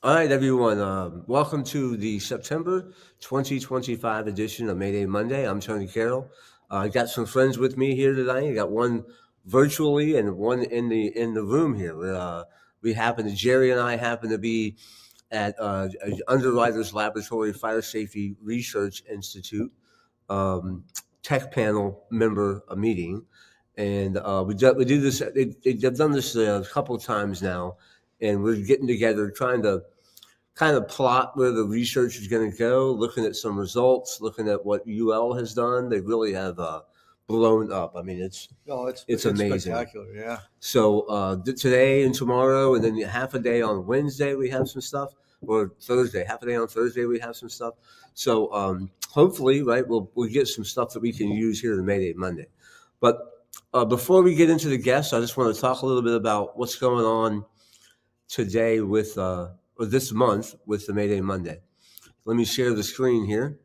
All right, everyone. Welcome to the September 2025 edition of Mayday Monday. I'm Tony Carroll. I got some friends with me here tonight. I got one virtually and one in the room here. Jerry and I happen to be at Underwriters Laboratory Fire Safety Research Institute um, tech panel member meeting, and we do this. They've done this a couple of times now, and we're getting together trying to kind of plot where the research is going to go, looking at some results, looking at what UL has done. They really have blown up. I mean, it's amazing. Spectacular, yeah. So today and tomorrow, and then half a day on Wednesday, we have some stuff, or Thursday, half a day on Thursday, we have some stuff. So hopefully, right, we'll get some stuff that we can use here in Mayday Monday. But before we get into the guests, I just want to talk a little bit about what's going on today with or this month with the Mayday Monday. Let me share the screen here.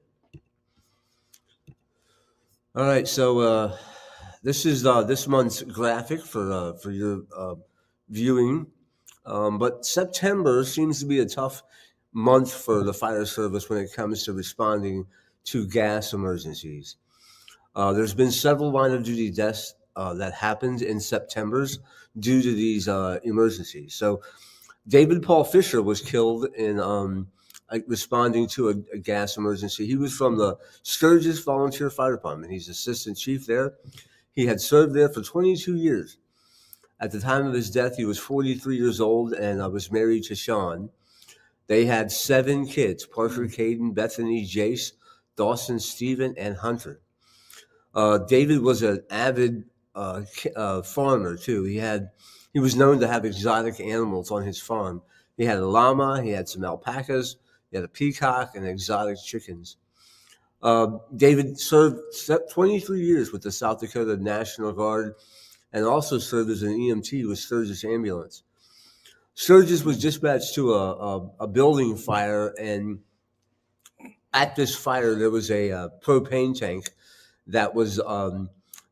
All right, so this is this month's graphic for your viewing. But September seems to be a tough month for the fire service when it comes to responding to gas emergencies. There's been several line of duty deaths that happened in September's due to these emergencies. So David Paul Fisher was killed in responding to a gas emergency. He was from the Sturgis Volunteer Fire Department. He's assistant chief there. He had served there for 22 years. At the time of his death, he was 43 years old and was married to Sean. They had 7 kids: Parker, Caden, Bethany, Jace, Dawson, Stephen, and Hunter. David was an avid farmer too. He was known to have exotic animals on his farm. He had a llama, he had some alpacas, he had a peacock, and exotic chickens. David served 23 years with the South Dakota National Guard and also served as an EMT with Sturgis Ambulance. Sturgis was dispatched to a building fire, and at this fire, there was a propane tank that was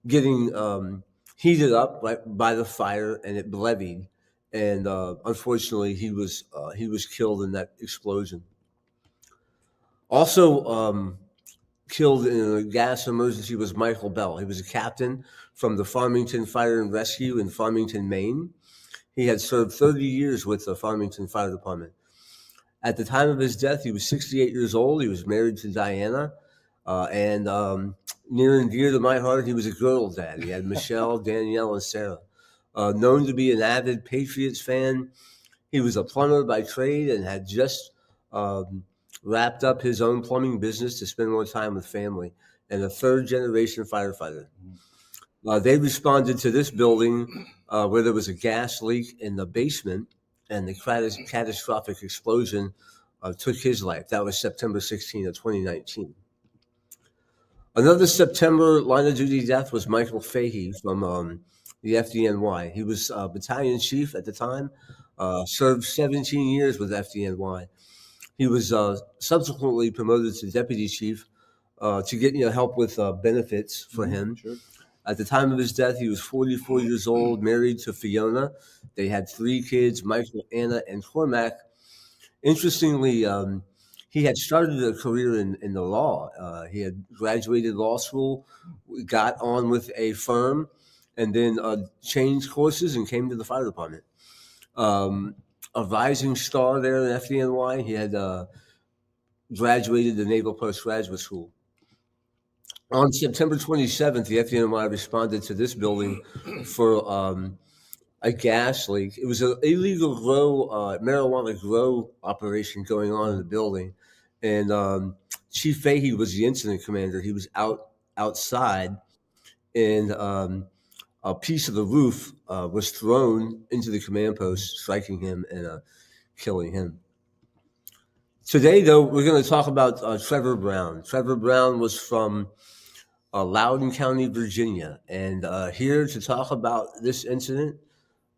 getting heated up by the fire, and it levied. And unfortunately, he was killed in that explosion. Also killed in a gas emergency was Michael Bell. He was a captain from the Farmington Fire and Rescue in Farmington, Maine. He had served 30 years with the Farmington Fire Department. At the time of his death, he was 68 years old. He was married to Diana. And near and dear to my heart, he was a girl dad. He had Michelle, Danielle, and Sarah. Known to be an avid Patriots fan, he was a plumber by trade and had just wrapped up his own plumbing business to spend more time with family, and a third-generation firefighter. They responded to this building where there was a gas leak in the basement, and the catastrophic explosion took his life. That was September 16 of 2019. Another September line of duty death was Michael Fahey from the FDNY. He was battalion chief at the time, served 17 years with FDNY. He was subsequently promoted to deputy chief to get help with benefits for him. Sure. At the time of his death, he was 44 years old, married to Fiona. They had 3 kids: Michael, Anna, and Cormac. Interestingly, he had started a career in the law. He had graduated law school, got on with a firm, and then changed courses and came to the fire department. A rising star there in FDNY. He had graduated the Naval Postgraduate School. On September 27th, the FDNY responded to this building for a gas leak. It was an illegal marijuana grow operation going on in the building. And Chief Fahey was the incident commander. He was outside, and a piece of the roof was thrown into the command post, striking him and killing him. Today, though, we're going to talk about Trevor Brown. Trevor Brown was from Loudoun County, Virginia. And here to talk about this incident,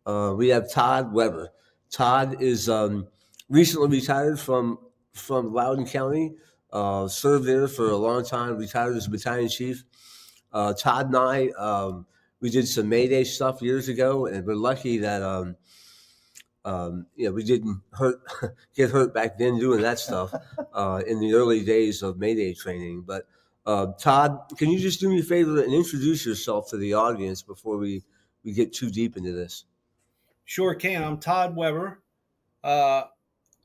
we have Todd Weber. Todd is recently retired from Loudoun County, served there for a long time, retired as a battalion chief. Todd and I, we did some Mayday stuff years ago, and we're lucky that We didn't get hurt back then doing that stuff in the early days of Mayday training. But Todd, can you just do me a favor and introduce yourself to the audience before we get too deep into this? Sure can. I'm Todd Weber. Uh,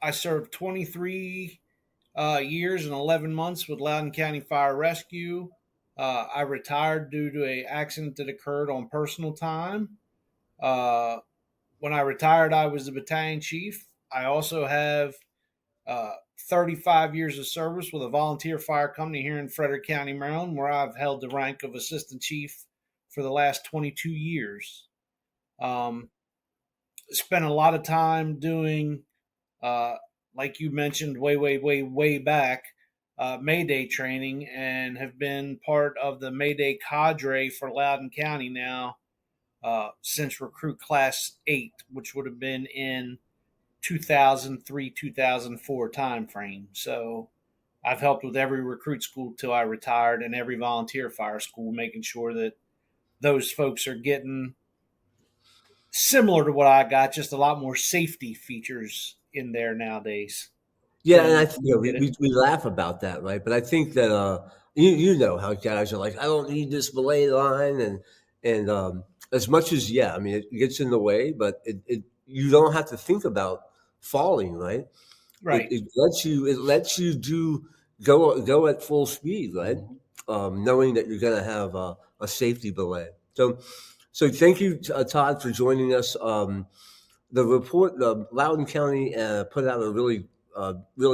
I served 23 years and 11 months with Loudoun County Fire Rescue. I retired due to an accident that occurred on personal time. Uh, when I retired, I was the battalion chief. I also have 35 years of service with a volunteer fire company here in Frederick County, Maryland, where I've held the rank of assistant chief for the last 22 years. Um, Spent a lot of time doing, uh, like you mentioned, way back, Mayday training, and have been part of the Mayday cadre for Loudoun County now since recruit class 8, which would have been in 2003 2004 timeframe. So I've helped with every recruit school till I retired and every volunteer fire school, making sure that those folks are getting similar to what I got, just a lot more safety features in there nowadays. Yeah, and Than we, did it. we laugh about that, right? But I think that you know how guys are like, I don't need this belay line, and as much as I mean, it gets in the way, but it you don't have to think about falling, right? It, Right. it lets you do go at full speed, right? Knowing that you're going to have a safety belay. So thank you, Todd, for joining us. The report, Loudoun County put out a really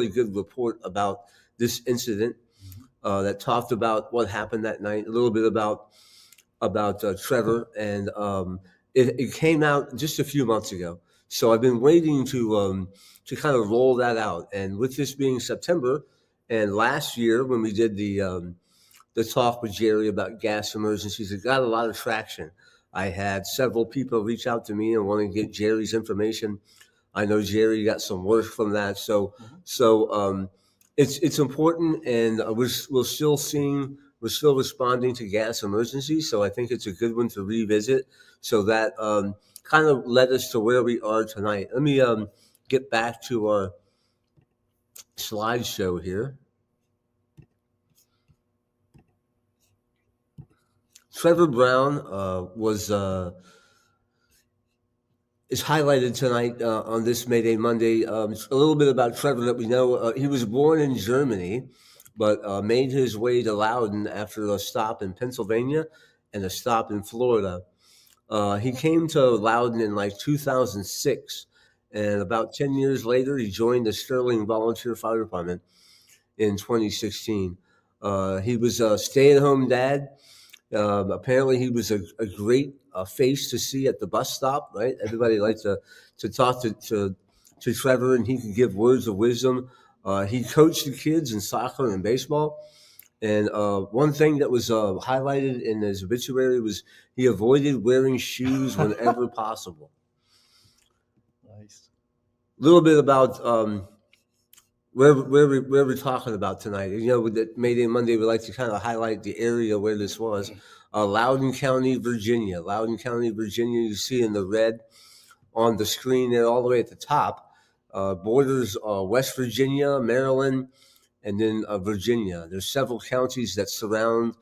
good report about this incident that talked about what happened that night, a little bit about Trevor, and it came out just a few months ago. So I've been waiting to kind of roll that out. And with this being September, and last year when we did the talk with Jerry about gas emergencies, it got a lot of traction. I had several people reach out to me and want to get Jerry's information. I know Jerry got some work from that. So it's important, and we're still responding to gas emergencies. So I think it's a good one to revisit. So that kind of led us to where we are tonight. Let me get back to our slideshow here. Trevor Brown is highlighted tonight on this Mayday Monday. A little bit about Trevor that we know. He was born in Germany, but made his way to Loudoun after a stop in Pennsylvania and a stop in Florida. He came to Loudoun in like 2006, and about 10 years later, he joined the Sterling Volunteer Fire Department in 2016. He was a stay-at-home dad. Apparently, he was a great face to see at the bus stop. Right, everybody liked to talk to Trevor, and he could give words of wisdom. He coached the kids in soccer and baseball. And one thing that was highlighted in his obituary was he avoided wearing shoes whenever possible. Nice. A little bit about where we're talking about tonight. With the Mayday Monday, we like to kind of highlight the area where this was. Loudoun County, Virginia. Loudoun County, Virginia, you see in the red on the screen there all the way at the top. Borders West Virginia, Maryland, and then Virginia. There's several counties that surround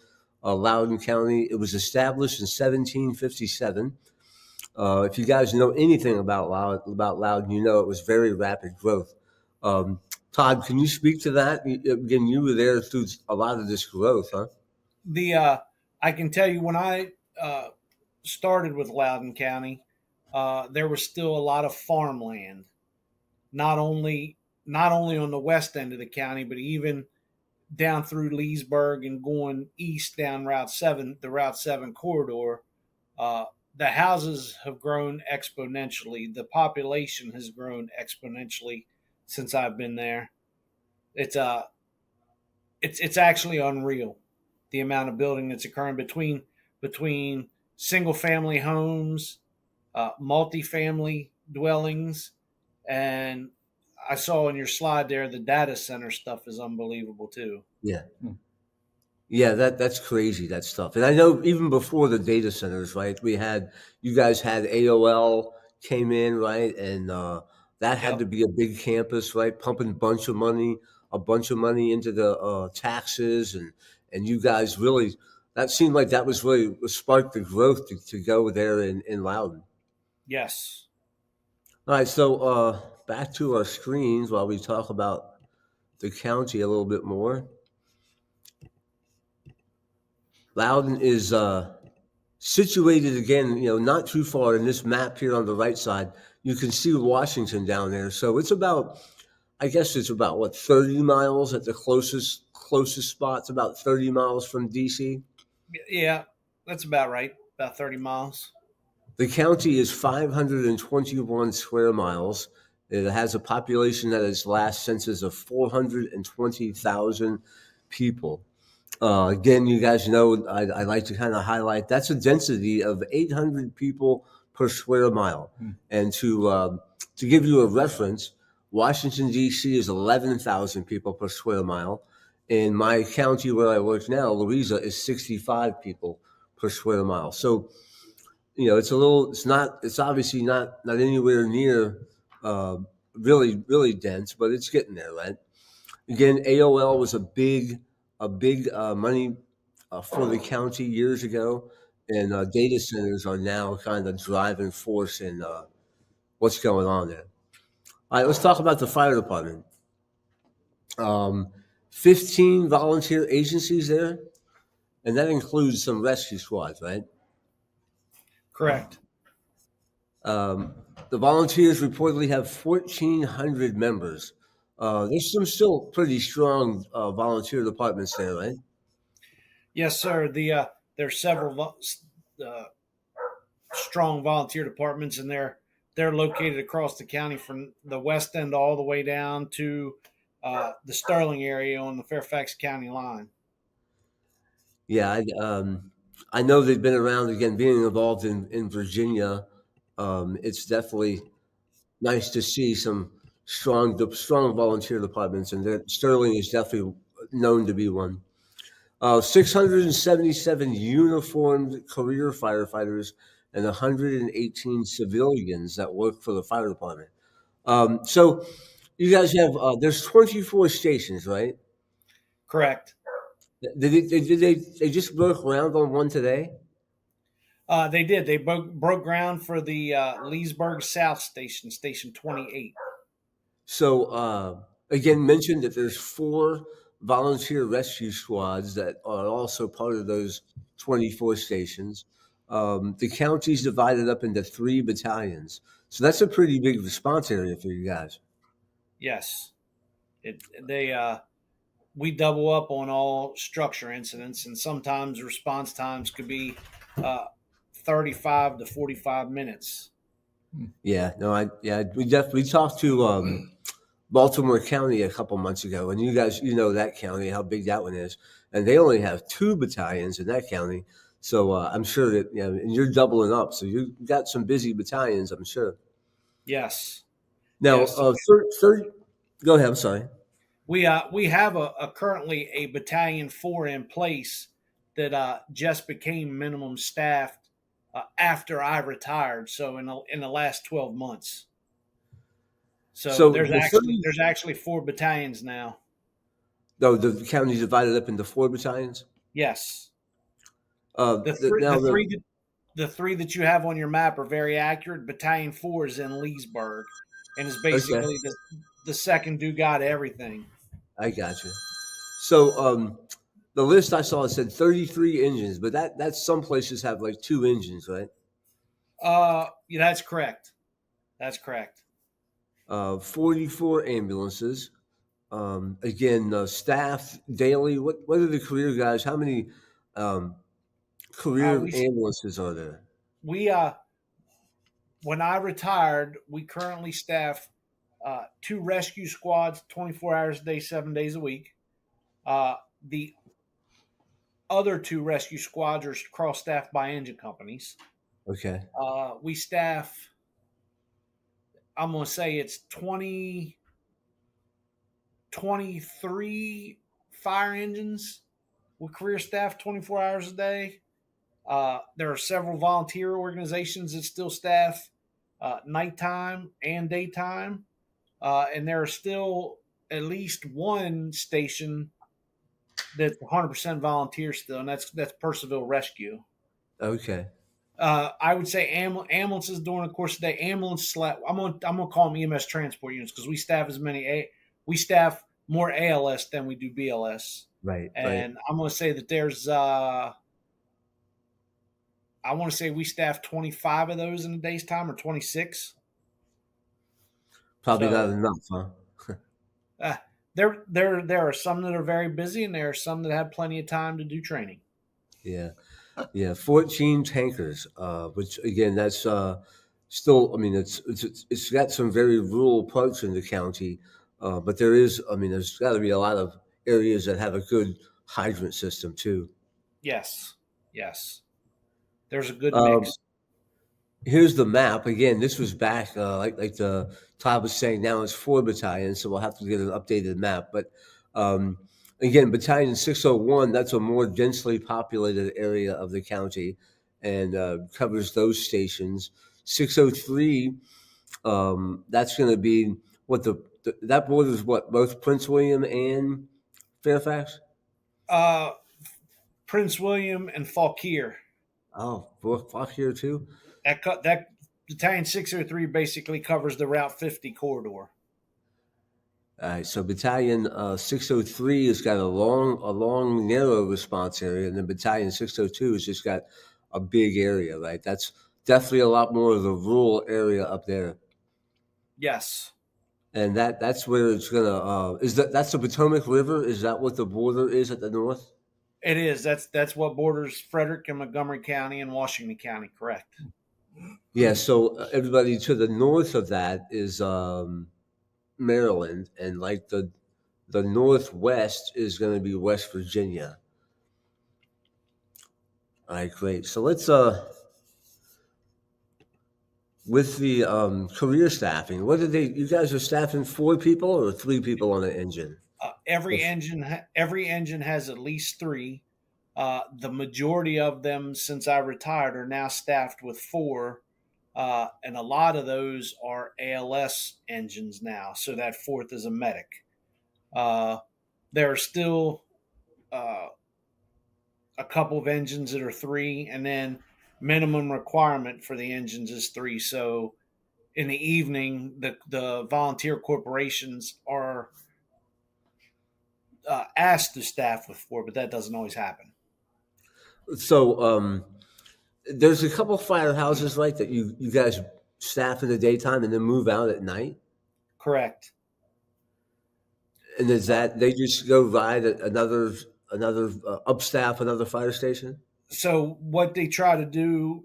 Loudoun County. It was established in 1757. If you guys know anything about Loudoun, you know it was very rapid growth. Todd, can you speak to that? Again, you were there through a lot of this growth, huh? I can tell you when I started with Loudoun County, there was still a lot of farmland, not only on the west end of the county, but even down through Leesburg and going east down Route 7, the Route 7 corridor. Uh, the houses have grown exponentially. The population has grown exponentially since I've been there. It's it's actually unreal the amount of building that's occurring between single family homes, multifamily dwellings, and I saw in your slide there the data center stuff is unbelievable too. Yeah. Yeah, that's crazy, that stuff. And I know even before the data centers, right? You guys had AOL, came in, right? And that had Yep. to be a big campus, right? Pumping a bunch of money into the taxes, and you guys really, that seemed like that was really what sparked the growth to go there in Loudoun. Yes. All right, so back to our screens while we talk about the county a little bit more. Loudoun is situated again, not too far in this map here on the right side. You can see Washington down there. So it's about, I guess it's about what, 30 miles at the closest spot. It's about 30 miles from DC. Yeah, that's about right. About 30 miles. The county is 521 square miles. It has a population at its last census of 420,000 people. Again, you guys know I like to kind of highlight that's a density of 800 people per square mile. And to give you a reference, Washington D.C. is 11,000 people per square mile. In my county where I work now, Louisa, is 65 people per square mile. So it's obviously not anywhere near uh, really dense, but it's getting there, right? Again, AOL was a big money for the county years ago, and data centers are now kind of driving force in what's going on there. All right, let's talk about the fire department. Um, 15 volunteer agencies there, and that includes some rescue squads, right? Correct. Um, the volunteers reportedly have 1,400 members. There's some still pretty strong volunteer departments there, right? Yes, sir. There's several uh, strong volunteer departments, and they're located across the county from the west end all the way down to the Sterling area on the Fairfax County line. Yeah, I know they've been around again, being involved in Virginia. It's definitely nice to see some strong volunteer departments, and Sterling is definitely known to be one. 677 uniformed career firefighters and 118 civilians that work for the fire department. So you guys have there's 24 stations, right? Correct. They just broke ground on one today? They did. They broke ground for the Leesburg South Station, Station 28. So again, mentioned that there's four volunteer rescue squads that are also part of those 24 stations. The county's divided up into 3 battalions, so that's a pretty big response area for you guys. Yes. They we double up on all structure incidents, and sometimes response times could be uh, 35 to 45 minutes. Yeah, no, we talked to Baltimore County a couple months ago, and you guys, that county, how big that one is, and they only have 2 battalions in that county. So I'm sure that and you're doubling up, so you got some busy battalions, I'm sure. Yes. Now, Yes. go ahead. I'm sorry. We have a currently a battalion 4 in place that just became minimum staffed after I retired. So in the last 12 months. So So the 30, there's actually 4 battalions now. no, the county's divided up into 4 battalions. Yes. Uh, The the, three now the the three that the three that you have on your map are very accurate. Battalion 4 is in Leesburg and is Okay, basically the second do got everything. I got you. So the list I saw said 33 engines, but that's some places have like 2 engines, right? Yeah, that's correct. That's correct. 44 ambulances. Again, staff daily. What are the career guys? How many um, Uh, career we ambulances are there? we When I retired, we currently staff 2 rescue squads, 24 hours a day, 7 days a week. The other 2 rescue squads are cross staffed by engine companies. Okay. We staff, I'm going to say it's 23 fire engines with career staff 24 hours a day. There are several volunteer organizations that still staff nighttime and daytime. And there are still at least one station that's 100% volunteer still, and that's Percival Rescue. Okay. I would say ambulances during the course of the day. I'm gonna call them EMS transport units because we staff more ALS than we do BLS, Right. Right. and I'm gonna say that there's I want to say we staff 25 of those in a day's time or 26. Probably not So enough, huh? uh, there are some that are very busy, and there are some that have plenty of time to do training. Yeah. Yeah. 14 tankers, which again, that's still. I mean, it's got some very rural parts in the county, but there is. I mean, there's got to be a lot of areas that have a good hydrant system too. Yes, yes, there's a good Um, mix. Here's the map. Again, this was back, like the Todd was saying. Now it's 4 battalions, so we'll have to get an updated map. But um, again, Battalion 601, that's a more densely populated area of the county, and covers those stations. 603, that's going to be what that borders what, both Prince William and Fairfax. Uh, Prince William and Fauquier. Oh, fuck here too. That Battalion 603 basically covers the Route 50 corridor. All right, so Battalion 603 has got a long, narrow response area, and then Battalion 602 has just got a big area, right? That's definitely a lot more of the rural area up there, Yes, and that's where it's gonna. That's the Potomac River? Is that what the border is at the north? it is. That's what borders Frederick and Montgomery County and Washington County. Correct. Yeah. So everybody to the north of that is Maryland, and like the northwest is going to be West Virginia. All right, great. So let's with the career staffing, what did they? You guys are staffing 4 people or 3 people on an engine? Every engine has at least three. The majority of them, since I retired, are now staffed with four, and a lot of those are ALS engines now. So that fourth is a medic. Uh, there are still uh, a couple of engines that are three, and then minimum requirement for the engines is three. So in the evening, the volunteer corporations are asked to staff with four, but that doesn't always happen. So there's a couple firehouses, right, that you guys staff in the daytime and then move out at night. Correct. And is Uh, that they just go ride another upstaff another fire station? so what they try to do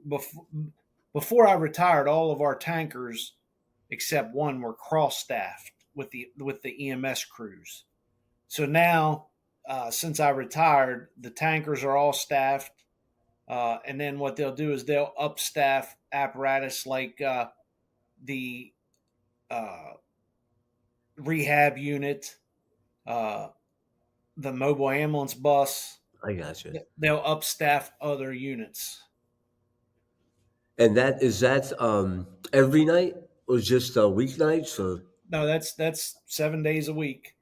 before I retired, all of our tankers except one were cross staffed with the EMS crews. So now, since I retired, the tankers are all staffed, and then what they'll do is they'll upstaff apparatus like the uh, rehab unit, uh, the mobile ambulance bus. I got you. They'll upstaff other units. And that every night or just weeknights or No, that's 7 days a week.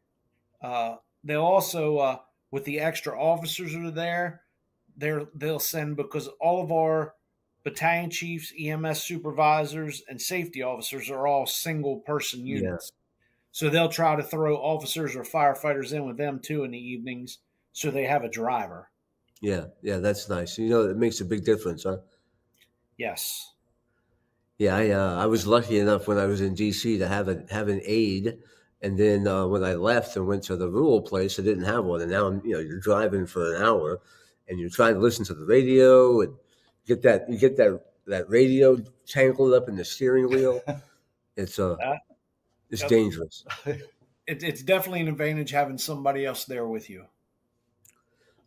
They'll also with the extra officers that are there, they'll send because all of our battalion chiefs, EMS supervisors, and safety officers are all single person yeah. units. So they'll try to throw officers or firefighters in with them too in the evenings, so they have a driver. Yeah, that's nice. It makes a big difference, huh? Yes. Yeah, I was lucky enough when I was in DC to have an aide, and then when I left and went to the rural place, I didn't have one, and now you're driving for an hour, and you're trying to listen to the radio and you get that radio tangled up in the steering wheel. It's Uh, it's yep. dangerous. It's definitely an advantage having somebody else there with you.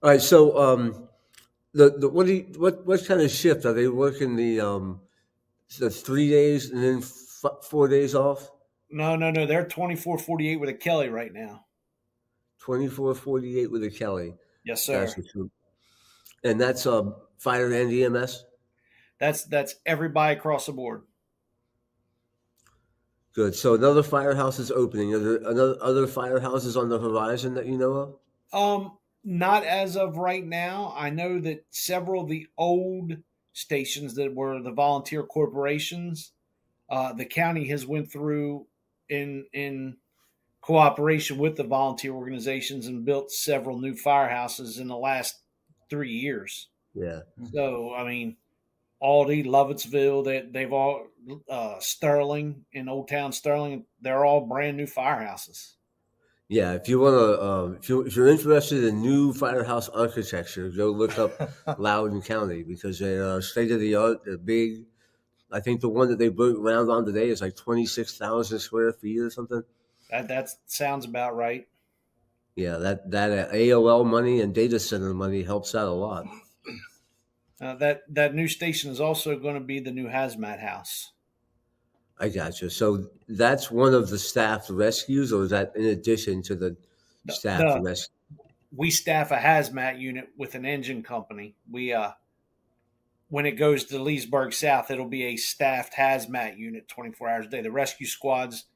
All right, so the what kind of shift are they working the 3 days and then 4 days off? No. They're 24/48 with a Kelly right now. 24/48 with a Kelly. Yes, sir. Gotcha. And that's fire and EMS. That's everybody across the board. Good. So another firehouse is opening. Are there other firehouses on the horizon that you know of? Not as of right now. I know that several of the old stations that were the volunteer corporations, the county has went through in cooperation with the volunteer organizations and built several new firehouses in the last 3 years. Yeah. So I mean, Aldi, Lovettsville, they've all Sterling in Old Town Sterling, they're all brand new firehouses. Yeah, if you want to, if you're interested in new firehouse architecture, go look up Loudoun County because they are state of the art. They're big. I think the one that they broke ground on today is like 26,000 square feet or something. That sounds about right. Yeah, that AOL money and data center money helps out a lot. That new station is also going to be the new hazmat house. I gotcha. So that's one of the staffed rescues, or is that in addition to the staffed The rescue? We staff a hazmat unit with an engine company. We when it goes to Leesburg South, it'll be a staffed hazmat unit 24 hours a day. The rescue squads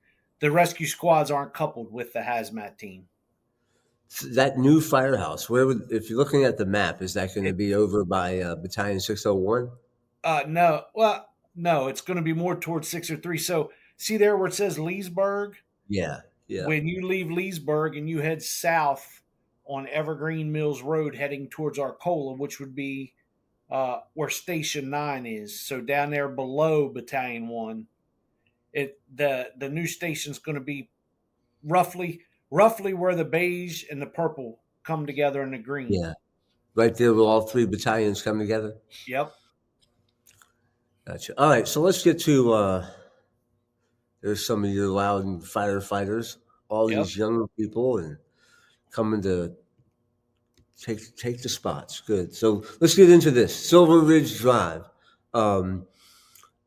aren't coupled with the hazmat team. That new firehouse, where would, if you're looking at the map, is that going to It be over by Battalion 601? No, well, no, it's going to be more towards 603. So see there where it says Leesburg. Yeah, yeah, When you leave Leesburg and you head south on Evergreen Mills Road, heading towards Arcola, which would be where Station 9 is. So down there below Battalion 1, the new station's going to be roughly where the beige and the purple come together in the green. yeah. Right there where all three battalions come together. Yep. Gotcha. All right, so let's get to there's some of your Loudon firefighters, all Yep. these young people, and coming to take the spots. Good. So let's get into this Silver Ridge Drive. Um,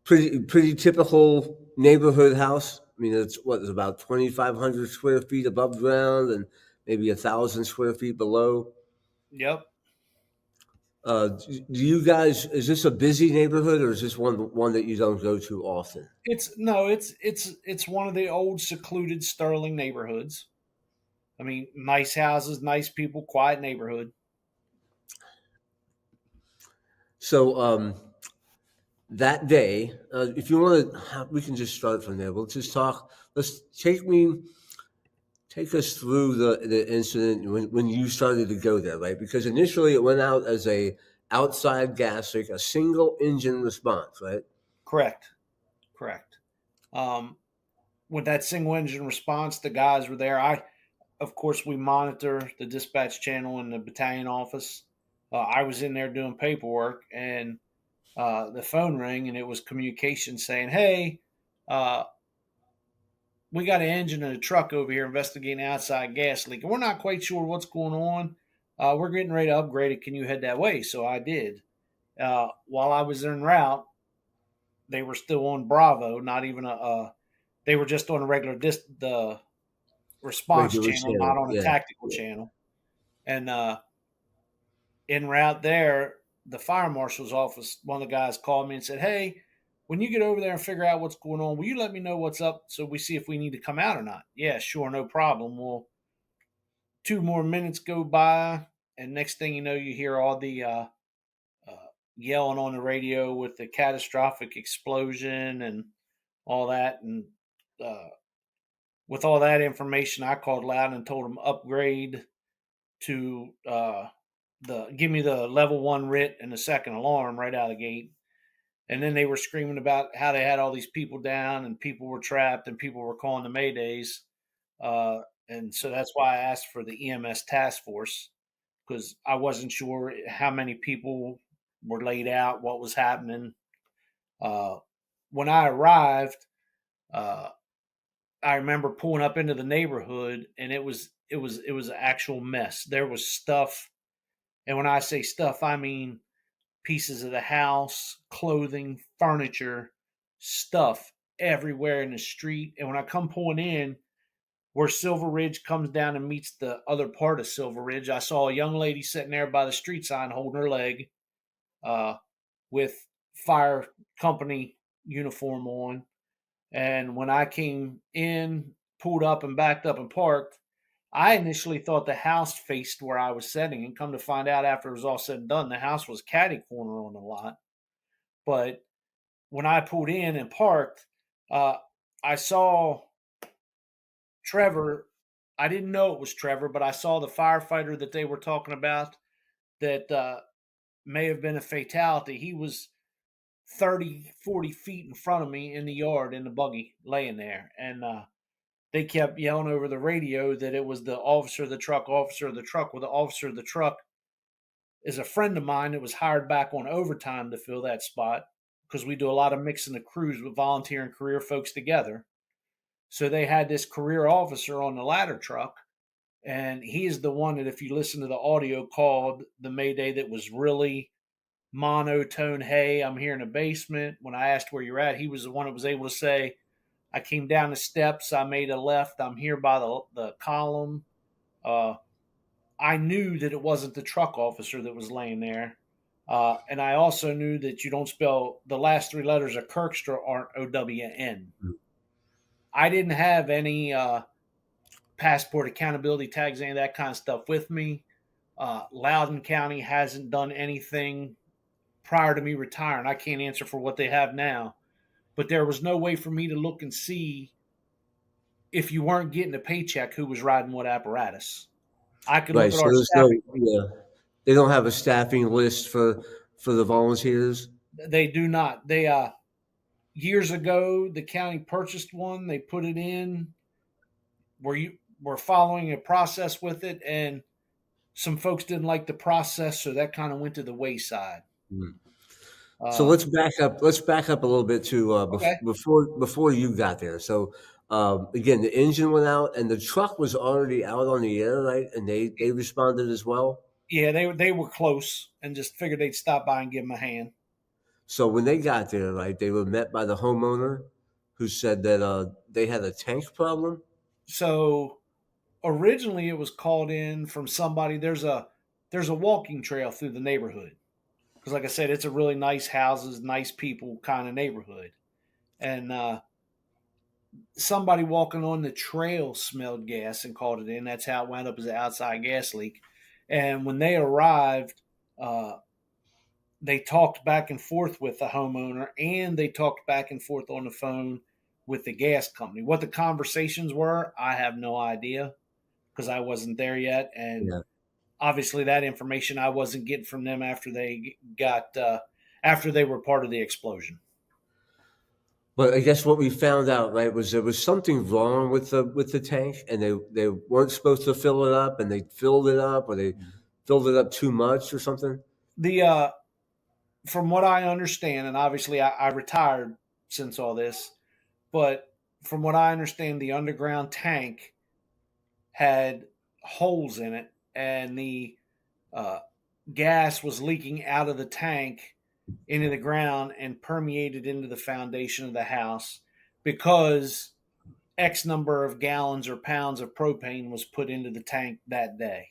pretty typical neighborhood house. I mean, it's about 2,500 square feet above ground and maybe 1,000 square feet below. Yep. Do you guys? Is this a busy neighborhood, or is this one that you don't go to often? It's one of the old secluded Sterling neighborhoods. I mean, nice houses, nice people, quiet neighborhood. So that day, if you want to, we can just start from there. We'll just talk. Let's take us through the incident when you started to go there, right? Because initially it went out as a outside gas leak, a single engine response, right? Correct. Correct. Um, with that single engine response, the guys were there. Of course, we monitor the dispatch channel in the battalion office. I was in there doing paperwork, and the phone rang, and it was communication saying, "Hey, uh, we got an engine in a truck over here investigating outside gas leak, and we're not quite sure what's going on. We're getting ready to upgrade it. Can you head that way?" So I did. While I was en route, they were still on Bravo, not even they were just on a regular the response Regular channel, not channel, on a yeah. tactical channel. And en route there, the fire marshal's office, one of the guys called me and said, "Hey, when you get over there and figure out what's going on, will you let me know what's up so we see if we need to come out or not?" "Yeah, sure, no problem." Well, 2 more minutes go by, and next thing you know, you hear all the yelling on the radio with the catastrophic explosion and all that. And uh, with all that information, I called loud and told them upgrade to the give me the level 1 RIT and the second alarm right out of the gate. And then they were screaming about how they had all these people down and people were trapped and people were calling the Maydays. And so that's why I asked for the EMS task force, because I wasn't sure how many people were laid out, what was happening. Uh, when I arrived, uh, I remember pulling up into the neighborhood, and it was an actual mess. There was stuff, and when I say stuff, I mean pieces of the house, clothing, furniture, stuff everywhere in the street. And when I come pulling in, where Silver Ridge comes down and meets the other part of Silver Ridge, I saw a young lady sitting there by the street sign holding her leg, uh, with fire company uniform on. And when I came in, pulled up and backed up and parked, I initially thought the house faced where I was sitting, and come to find out after it was all said and done, the house was catty corner on the lot. But when I pulled in and parked, uh, I saw Trevor. I didn't know it was Trevor, but I saw the firefighter that they were talking about that may have been a fatality. He was 30, 40 feet in front of me in the yard in the buggy laying there. And they kept yelling over the radio that it was the officer of the truck, officer of the truck. Well, the officer of the truck is a friend of mine that was hired back on overtime to fill that spot because we do a lot of mixing the crews with volunteer and career folks together. So they had this career officer on the ladder truck, and he is the one that, if you listen to the audio, called the Mayday that was really monotone. Hey, I'm here in the basement. When I asked where you're at, he was the one that was able to say, I came down the steps, I made a left, I'm here by the column. I knew that it wasn't the truck officer that was laying there. And I also knew that you don't spell the last three letters of Kirkstra aren't OWN. I didn't have any passport accountability tags, any of that kind of stuff with me. Loudoun County hasn't done anything prior to me retiring. I can't answer for what they have now, but there was no way for me to look and see if you weren't getting a paycheck who was riding what apparatus. I could Right. look at So our there's no, staffing. yeah, they don't have a staffing list for the volunteers. They do not. They years ago the county purchased one. They put it in where you were following a process with it, and some folks didn't like the process, so that kind of went to the wayside. Mhm. So Uh, let's back up. Let's back up a little bit to okay. before you got there. So again, the engine went out, and the truck was already out on the air, right? And they responded as well. Yeah, they were close and just figured they'd stop by and give them a hand. So when they got there, right, they were met by the homeowner, who said that they had a tank problem. So originally it was called in from somebody. There's a walking trail through the neighborhood because, like I said, it's a really nice houses, nice people kind of neighborhood. And somebody walking on the trail smelled gas and called it in. That's how it wound up as an outside gas leak. And when they arrived, uh, they talked back and forth with the homeowner, and they talked back and forth on the phone with the gas company. What the conversations were, I have no idea because I wasn't there yet, and Yeah. obviously that information I wasn't getting from them after they were part of the explosion. But I guess what we found out, right, was there was something wrong with the tank, and they weren't supposed to fill it up, and they filled it up, or they filled it up too much, or something. The From what I understand, and obviously I retired since all this, but from what I understand, the underground tank had holes in it, and the uh, gas was leaking out of the tank into the ground and permeated into the foundation of the house because X number of gallons or pounds of propane was put into the tank that day.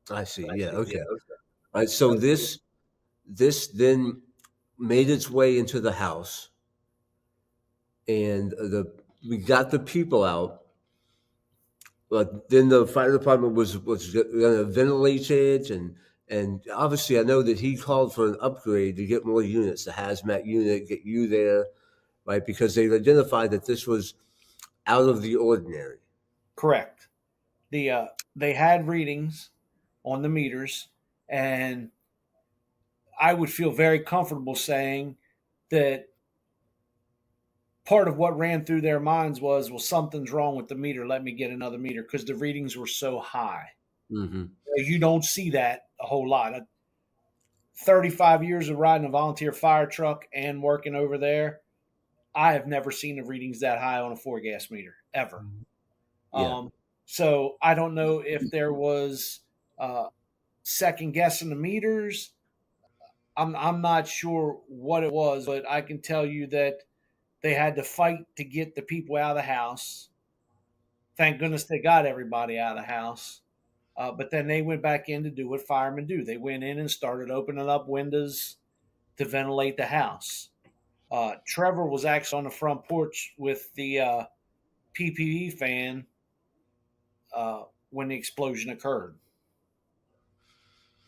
I see. Yeah. Okay. All right. So this then made its way into the house, and the we got the people out. But then the fire department was going to ventilate it, and obviously I know that he called for an upgrade to get more units, the hazmat unit, get you there, right? Because they identified that this was out of the ordinary. Correct. They had readings on the meters, and I would feel very comfortable saying that part of what ran through their minds was, well, something's wrong with the meter. Let me get another meter because the readings were so high. Hmm. You don't see that a whole lot. 35 years of riding a volunteer fire truck and working over there, I have never seen the readings that high on a four gas meter ever. Yeah. So I don't know if there was uh, second guessing the meters. I'm not sure what it was, but I can tell you that they had to fight to get the people out of the house. Thank goodness they got everybody out of the house. But then they went back in to do what firemen do. They went in and started opening up windows to ventilate the house. Trevor was actually on the front porch with the PPE fan when the explosion occurred.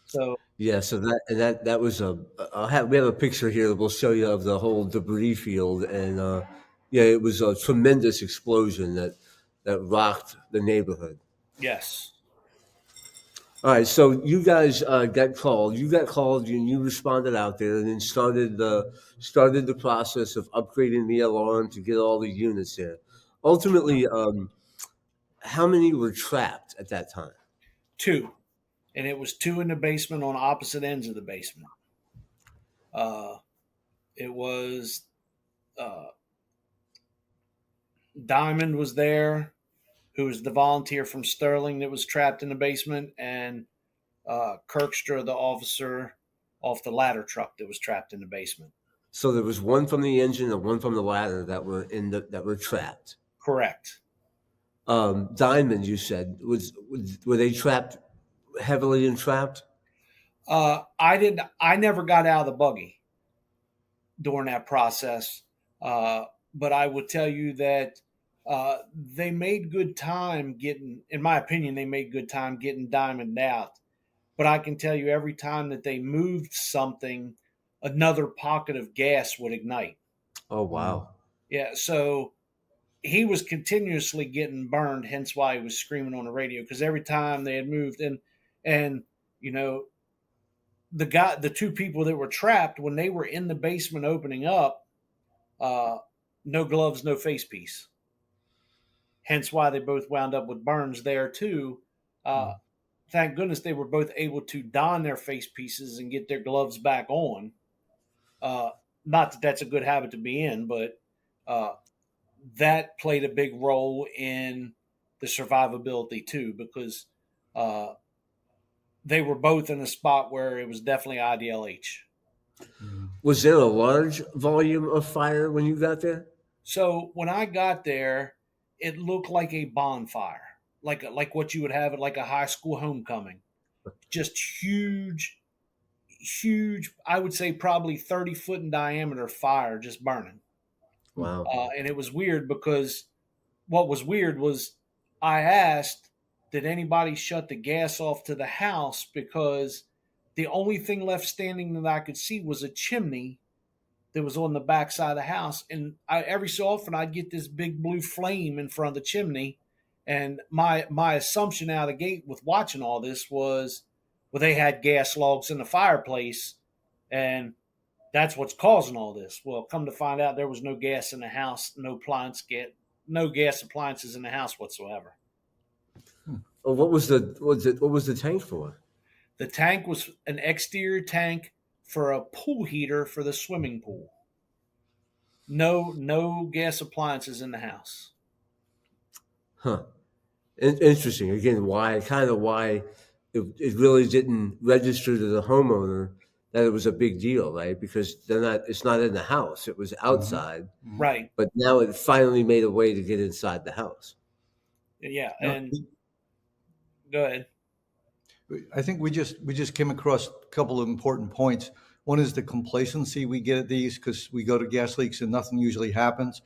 So Yeah, so that was we have a picture here that we'll show you of the whole debris field, and yeah, it was a tremendous explosion that rocked the neighborhood. yes, All right, so you guys got called. You got called, and you responded out there, and then started the process of upgrading the alarm to get all the units there. Ultimately, how many were trapped at that time? two, and it was two in the basement on opposite ends of the basement. Uh, it was uh, Diamond was there, who was the volunteer from Sterling that was trapped in the basement, and Kirkstra, the officer off the ladder truck that was trapped in the basement. So there was one from the engine and one from the ladder that were trapped. Correct. Diamond, you said, were they trapped heavily entrapped? I never got out of the buggy during that process, but I would tell you that they made good time getting. In my opinion, they made good time getting Diamond out. But I can tell you, every time that they moved something, another pocket of gas would ignite. Oh wow! Yeah, so he was continuously getting burned, hence why he was screaming on the radio, because every time they had moved and you know the two people that were trapped when they were in the basement opening up, uh, no gloves, no face piece. Hence why they both wound up with burns there too. Uh, Thank goodness they were both able to don their face pieces and get their gloves back on. Uh, Not that that's a good habit to be in, but uh, that played a big role in the survivability too, because uh, they were both in a spot where it was definitely IDLH. Was there a large volume of fire when you got there? So when I got there, it looked like a bonfire, like what you would have at like a high school homecoming. Just huge, huge. I would say probably 30-foot in diameter fire just burning. Wow. And it was weird because what was weird was I asked, did anybody shut the gas off to the house? Because the only thing left standing that I could see was a chimney that was on the back side of the house. And every so often I'd get this big blue flame in front of the chimney. And my assumption out of the gate with watching all this was, well, they had gas logs in the fireplace, and that's what's causing all this. Well, come to find out, there was no gas in the house, no gas appliances in the house whatsoever. Oh, what was the tank for? The tank was an exterior tank for a pool heater for the swimming pool. No gas appliances in the house. Huh. Interesting. Again, why it really didn't register to the homeowner that it was a big deal, right? Because it's not in the house; it was outside. Right. But now it finally made a way to get inside the house. Yeah. No, And go ahead. I think we just came across a couple of important points. One is the complacency we get at these because we go to gas leaks and nothing usually happens.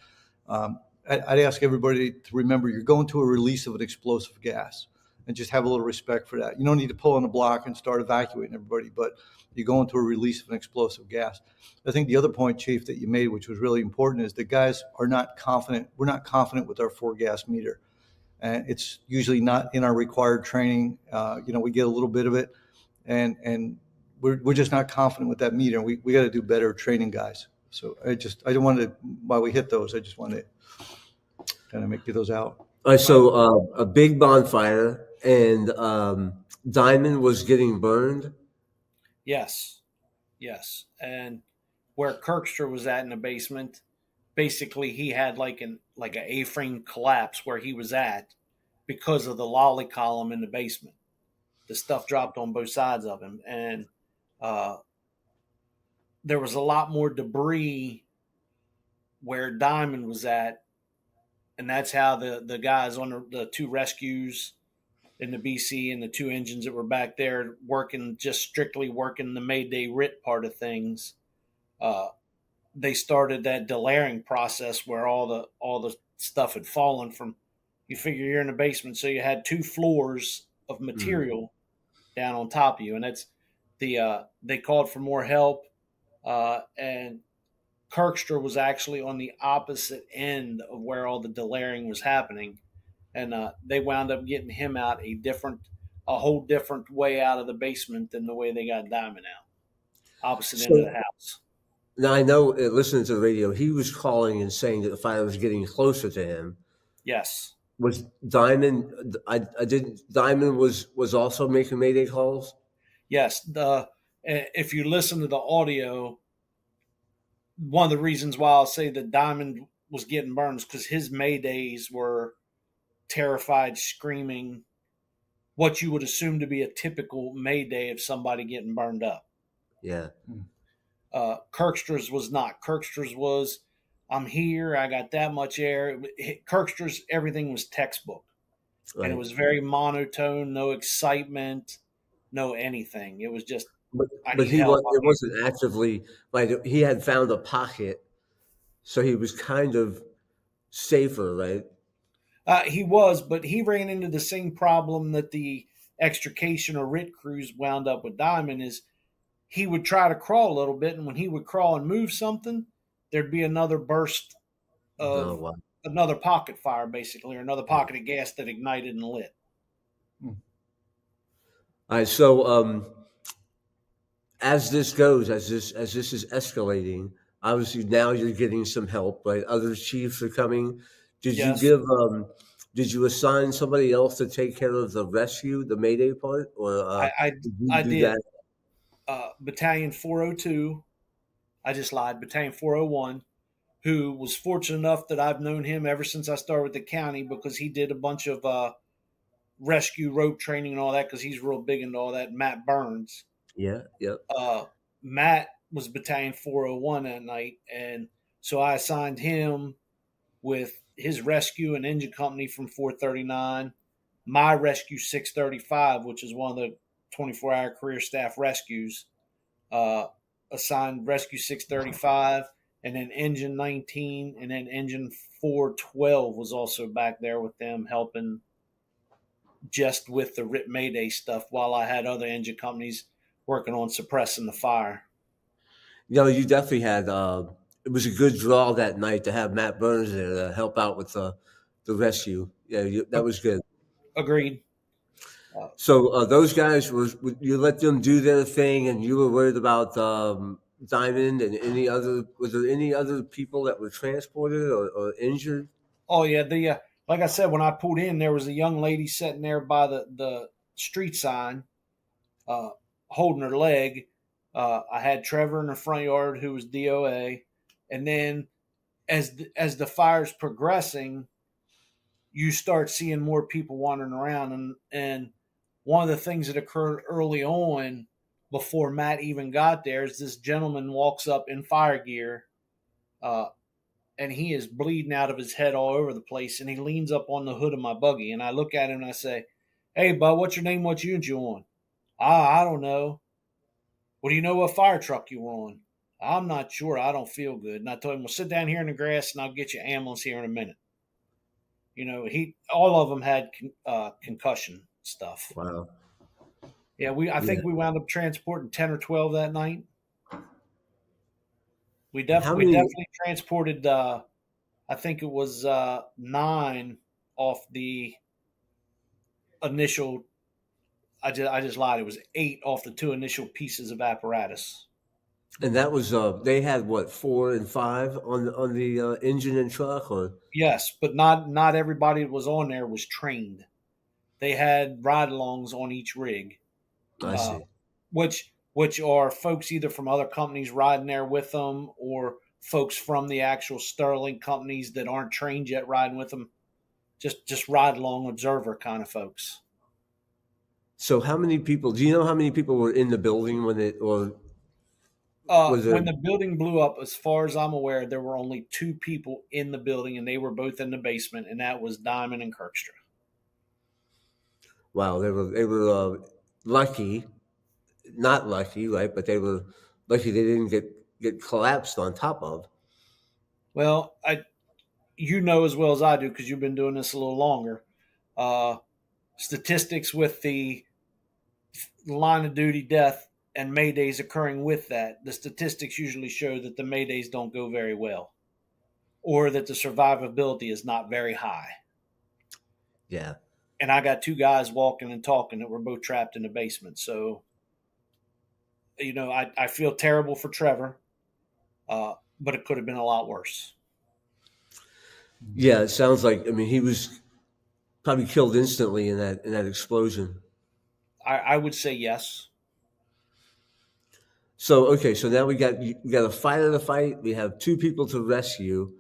I'd ask everybody to remember you're going to a release of an explosive gas and just have a little respect for that. You don't need to pull on the block and start evacuating everybody, but you're going to a release of an explosive gas. I think the other point, Chief, that you made, which was really important, is the guys are not confident. We're not confident with our 4-gas meter. And it's usually not in our required training. We get a little bit of it, and we're just not confident with that meter. We got to do better training, guys. So I don't want to, while we hit those, I just wanted to kind of get those out. All right, so a big bonfire, and Diamond was getting burned. Yes. And where Kirkstra was at in the basement, basically he had like an A-frame collapse where he was at because of the lolly column in the basement. The stuff dropped on both sides of him, and there was a lot more debris where Diamond was at, and that's how the guys on the two rescues in the BC and the two engines that were back there strictly working the Mayday RIT part of things. they started that delayering process where all the stuff had fallen from. You figure you're in the basement, so you had 2 floors of Mm. material down on top of you, and that's they called for more help, and Kirkstra was actually on the opposite end of where all the delayering was happening, and they wound up getting him out a whole different way out of the basement than the way they got Diamond out, opposite end of the So house. now I know, listening to the radio, he was calling and saying that the fire was getting closer to him. Yes, Was Diamond? I didn't. Diamond was also making Mayday calls. yes. The If you listen to the audio, one of the reasons why I'll say that Diamond was getting burned is because his maydays were terrified, screaming, what you would assume to be a typical mayday of somebody getting burned up. Yeah. Kirkstra's was not. Kirkstra's was, I'm here, I got that much air. Kirkstra's, everything was textbook. And it Right. was very monotone, no excitement, no anything. It was just, But I but need he help. was. It wasn't actively like he had found a pocket, so he was kind of safer, right? He was, but he ran into the same problem that the extrication or RIT crews wound up with Diamond is he would try to crawl a little bit, and when he would crawl and move something, there'd be another burst Oh of wow. another pocket fire, basically, or another pocket of gas that ignited and lit. All right. So as this goes, as this is escalating, obviously now you're getting some help, right? Other chiefs are coming. Did you Yes, give? Did you assign somebody else to take care of the rescue, the Mayday part, or I I, did you I do did. that? Battalion 402. I just lied. Battalion 401, who was fortunate enough that I've known him ever since I started with the county because he did a bunch of rescue rope training and all that because he's real big into all that. Matt Burns. Yeah. Yep. uh, Matt was Battalion 401 that night, and so I assigned him with his rescue and engine company from 439, my rescue 635, which is one of the 24-hour career staff rescues, uh, assigned rescue 635, and then engine 19, and then engine 412 was also back there with them helping just with the RIP Mayday stuff while I had other engine companies working on suppressing the fire. You definitely had. It was a good draw that night to have Matt Burns there to help out with the rescue. Yeah, that was good. Agreed. So those guys were you let them do their thing, and you were worried about Diamond and any other. Was there any other people that were transported or injured? Oh yeah, the like I said, when I pulled in, there was a young lady sitting there by the street sign, uh, holding her leg. I had Trevor in the front yard who was DOA, and then as the fire's progressing, you start seeing more people wandering around, and one of the things that occurred early on before Matt even got there is this gentleman walks up in fire gear. Uh, and he is bleeding out of his head all over the place. And he leans up on the hood of my buggy, and I look at him and I say, "Hey, bud, what's your name? What unit you on?" I don't know." "Well, do you know what fire truck you were on?" "I'm not sure. I don't feel good." And I told him, "Well, sit down here in the grass, and I'll get you ambulance here in a minute." All of them had concussion stuff. Wow. Yeah, I Yeah. think we wound up transporting 10 or 12 that night. And how We many? definitely transported. I think it was 9 off the initial. I just lied. It was 8 off the 2 initial pieces of apparatus. And that was they had what 4 and 5 on the engine and truck or Yes, but not everybody that was on there was trained. They had ride-alongs on each rig, I uh, see. which are folks either from other companies riding there with them, or folks from the actual Sterling companies that aren't trained yet riding with them. Just ride along observer kind of folks. So how many people? Do you know how many people were in the building when it or was it? When the building blew up, as far as I'm aware, there were only 2 people in the building, and they were both in the basement, and that was Diamond and Kirkstra. Wow, they were lucky, not lucky, right? But they were lucky they didn't get get collapsed on top of. Well, you know as well as I do because you've been doing this a little longer. Uh, Statistics with the line of duty death and maydays occurring with that, the statistics usually show that the maydays don't go very well, or that the survivability is not very high. Yeah. And I got two guys walking and talking that were both trapped in the basement. So, I feel terrible for Trevor, but it could have been a lot worse. Yeah, it sounds like, I mean, he was probably killed instantly in that explosion. I would say yes. So okay, so now we got a fighter to fight. We have two people to rescue,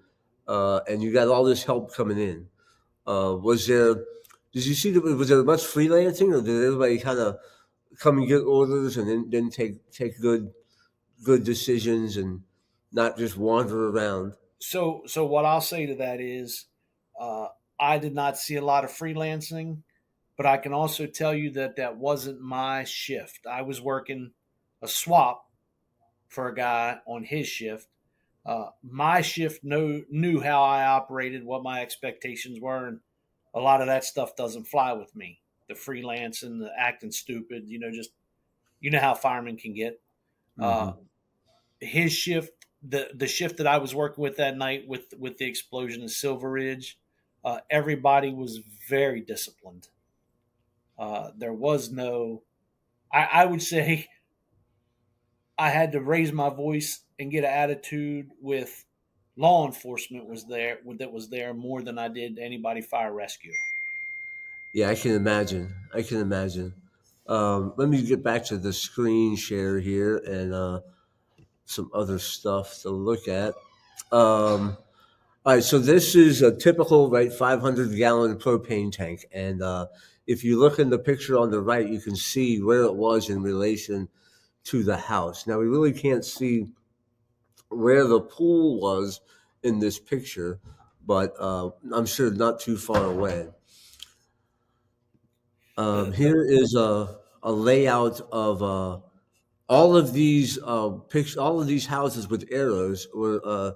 and you got all this help coming in. Was there? Did you see? Was there much freelancing, or did everybody kind of come and get orders and then take good decisions and not just wander around? So what I'll say to that is, uh, I did not see a lot of freelancing, but I can also tell you that that wasn't my shift. I was working a swap for a guy on his shift. My shift knew how I operated, what my expectations were, and a lot of that stuff doesn't fly with me. The freelancing, the acting stupid, just how firemen can get. Uh, Hmm. his shift, the shift that I was working with that night with the explosion in Silver Ridge, everybody was very disciplined. There was no, I would say, I had to raise my voice and get an attitude with law enforcement was there more than I did anybody fire rescue. Yeah, I can imagine. I can imagine. Let me get back to the screen share here and some other stuff to look at. All right, so this is a typical, right, 500-gallon propane tank. And if you look in the picture on the right, you can see where it was in relation to the house. Now, we really can't see where the pool was in this picture, but I'm sure not too far away. Here is a layout of all of these houses with arrows were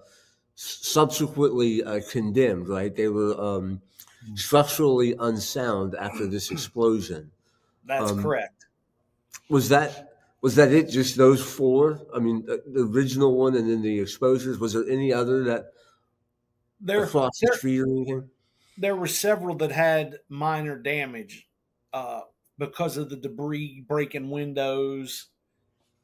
subsequently condemned. Right, they were structurally unsound after this explosion. That's Um, correct. was that it? Just those four? I mean, the original one, and then the exposures. Was there any other that There, across the there, street or anything? there were several that had minor damage uh, because of the debris breaking windows,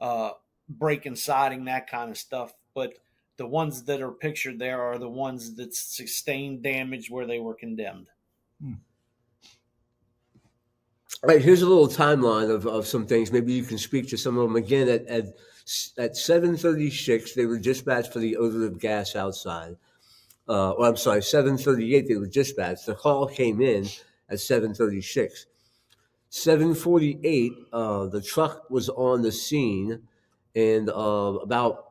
uh, breaking siding, that kind of stuff. But the ones that are pictured there are the ones that sustained damage where they were condemned. All right, here's a little timeline of some things. Maybe you can speak to some of them again. At 7:36, they were dispatched for the odor of gas outside. Well, I'm sorry, 7:38 they were dispatched. The call came in at 7:36. 7:48, the truck was on the scene, and about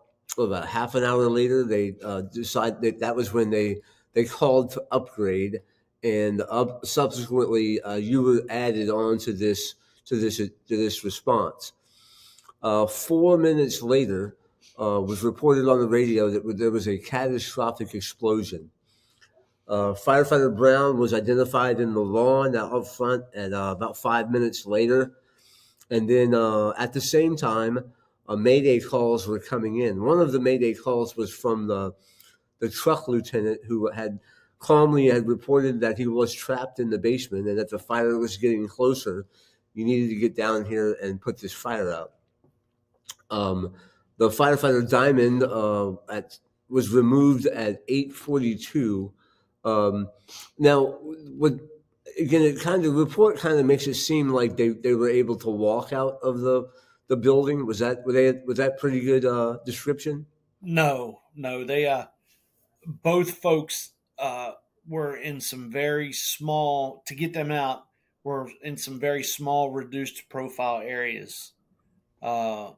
half an hour later, they decided that was when they called to upgrade, and subsequently, you were added on to this response. 4 minutes later, was reported on the radio that there was a catastrophic explosion. Firefighter Brown was identified in the lawn out up front, and about 5 minutes later, and then at the same time, Mayday calls were coming in. One of the Mayday calls was from the truck lieutenant who had calmly had reported that he was trapped in the basement and that the fire was getting closer. You needed to get down here and put this fire out. Um, the firefighter Diamond was removed at 8:42. Um, now, what again? It kind of report kind of makes it seem like they were able to walk out of the building. Was that pretty good description? No, they both folks were in some very small to get them out. Were in some very small, reduced profile areas, uh,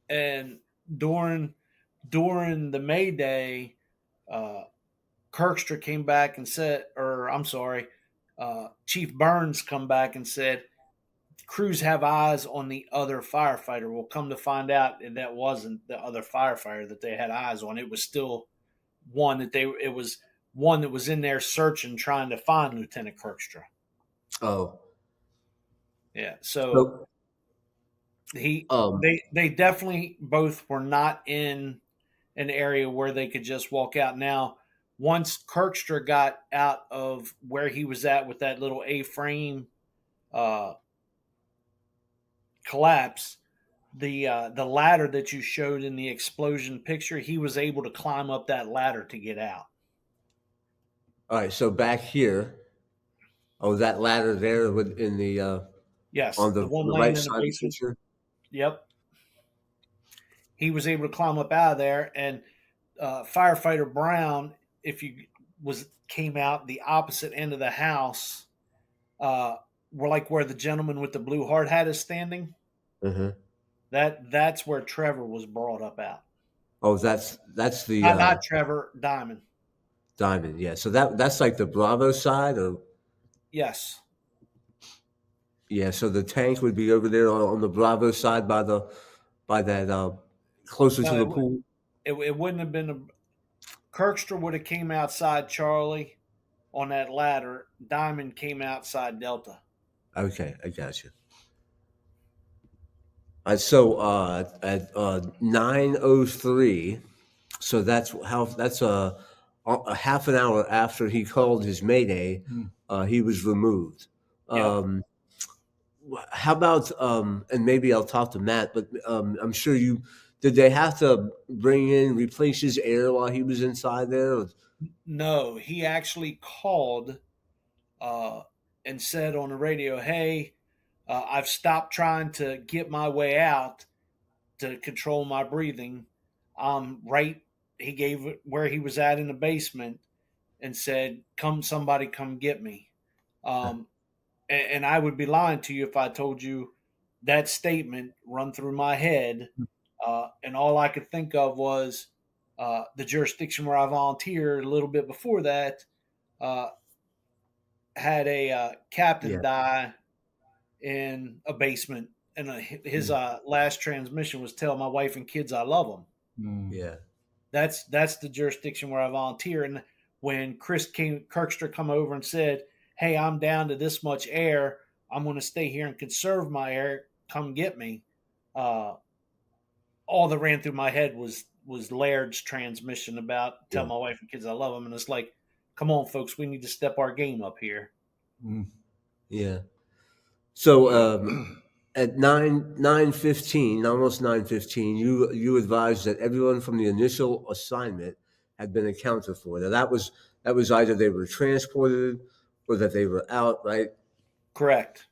and during during the Mayday, uh, Kirkstra came back and said, or I'm sorry, Chief Burns come back and said crews have eyes on the other firefighter. Well, come to find out that wasn't the other firefighter that they had eyes on. It was still one that it was one that was in there searching, trying to find Lieutenant Kirkstra. Oh, Yeah. So so they definitely both were not in an area where they could just walk out. Now, once Kirkstra got out of where he was at with that little A-frame uh, collapse, the ladder that you showed in the explosion picture, he was able to climb up that ladder to get out. all right. So back here, oh, that ladder there in the Yes, on the one the laying right in the side of the basement. picture. Yep, he was able to climb up out of there, and firefighter Brown, if you came out the opposite end of the house, were like where the gentleman with the blue hard hat is standing. Uh-huh. That's where Trevor was brought up out. Oh, that's the Not Trevor, Diamond. Diamond. Yeah. So that's like the Bravo side, or Yes. yeah. So the tank would be over there on the Bravo side by that closer to No, the pool. it wouldn't have been a Kirkstra would have came outside Charlie on that ladder. Diamond came outside Delta. Okay, I got you. So at 9:03, so that's a half an hour after he called his Mayday, Mm. he was removed. Yep. How about and maybe I'll talk to Matt, but I'm sure you did. They have to replace his air while he was inside there. Or- No, he actually called and said on the radio, "Hey, I've stopped trying to get my way out to control my breathing. Right." He gave it where he was at in the basement and said, somebody come get me." And I would be lying to you if I told you that statement run through my head. And all I could think of was the jurisdiction where I volunteered a little bit before that uh, had a captain Yeah, die in a basement. And his last transmission was tell my wife and kids I love them. Mm. yeah, That's the jurisdiction where I volunteer. And when Kirkstra come over and said, "Hey, I'm down to this much air. I'm going to stay here and conserve my air. Come get me." All that ran through my head was Laird's transmission about tell yeah, my wife and kids I love them, and it's like, come on, folks, we need to step our game up here. Mm. yeah. So at 9:15, almost 9:15, you advised that everyone from the initial assignment had been accounted for. Now that was either they were transported or that they were out, right? Correct.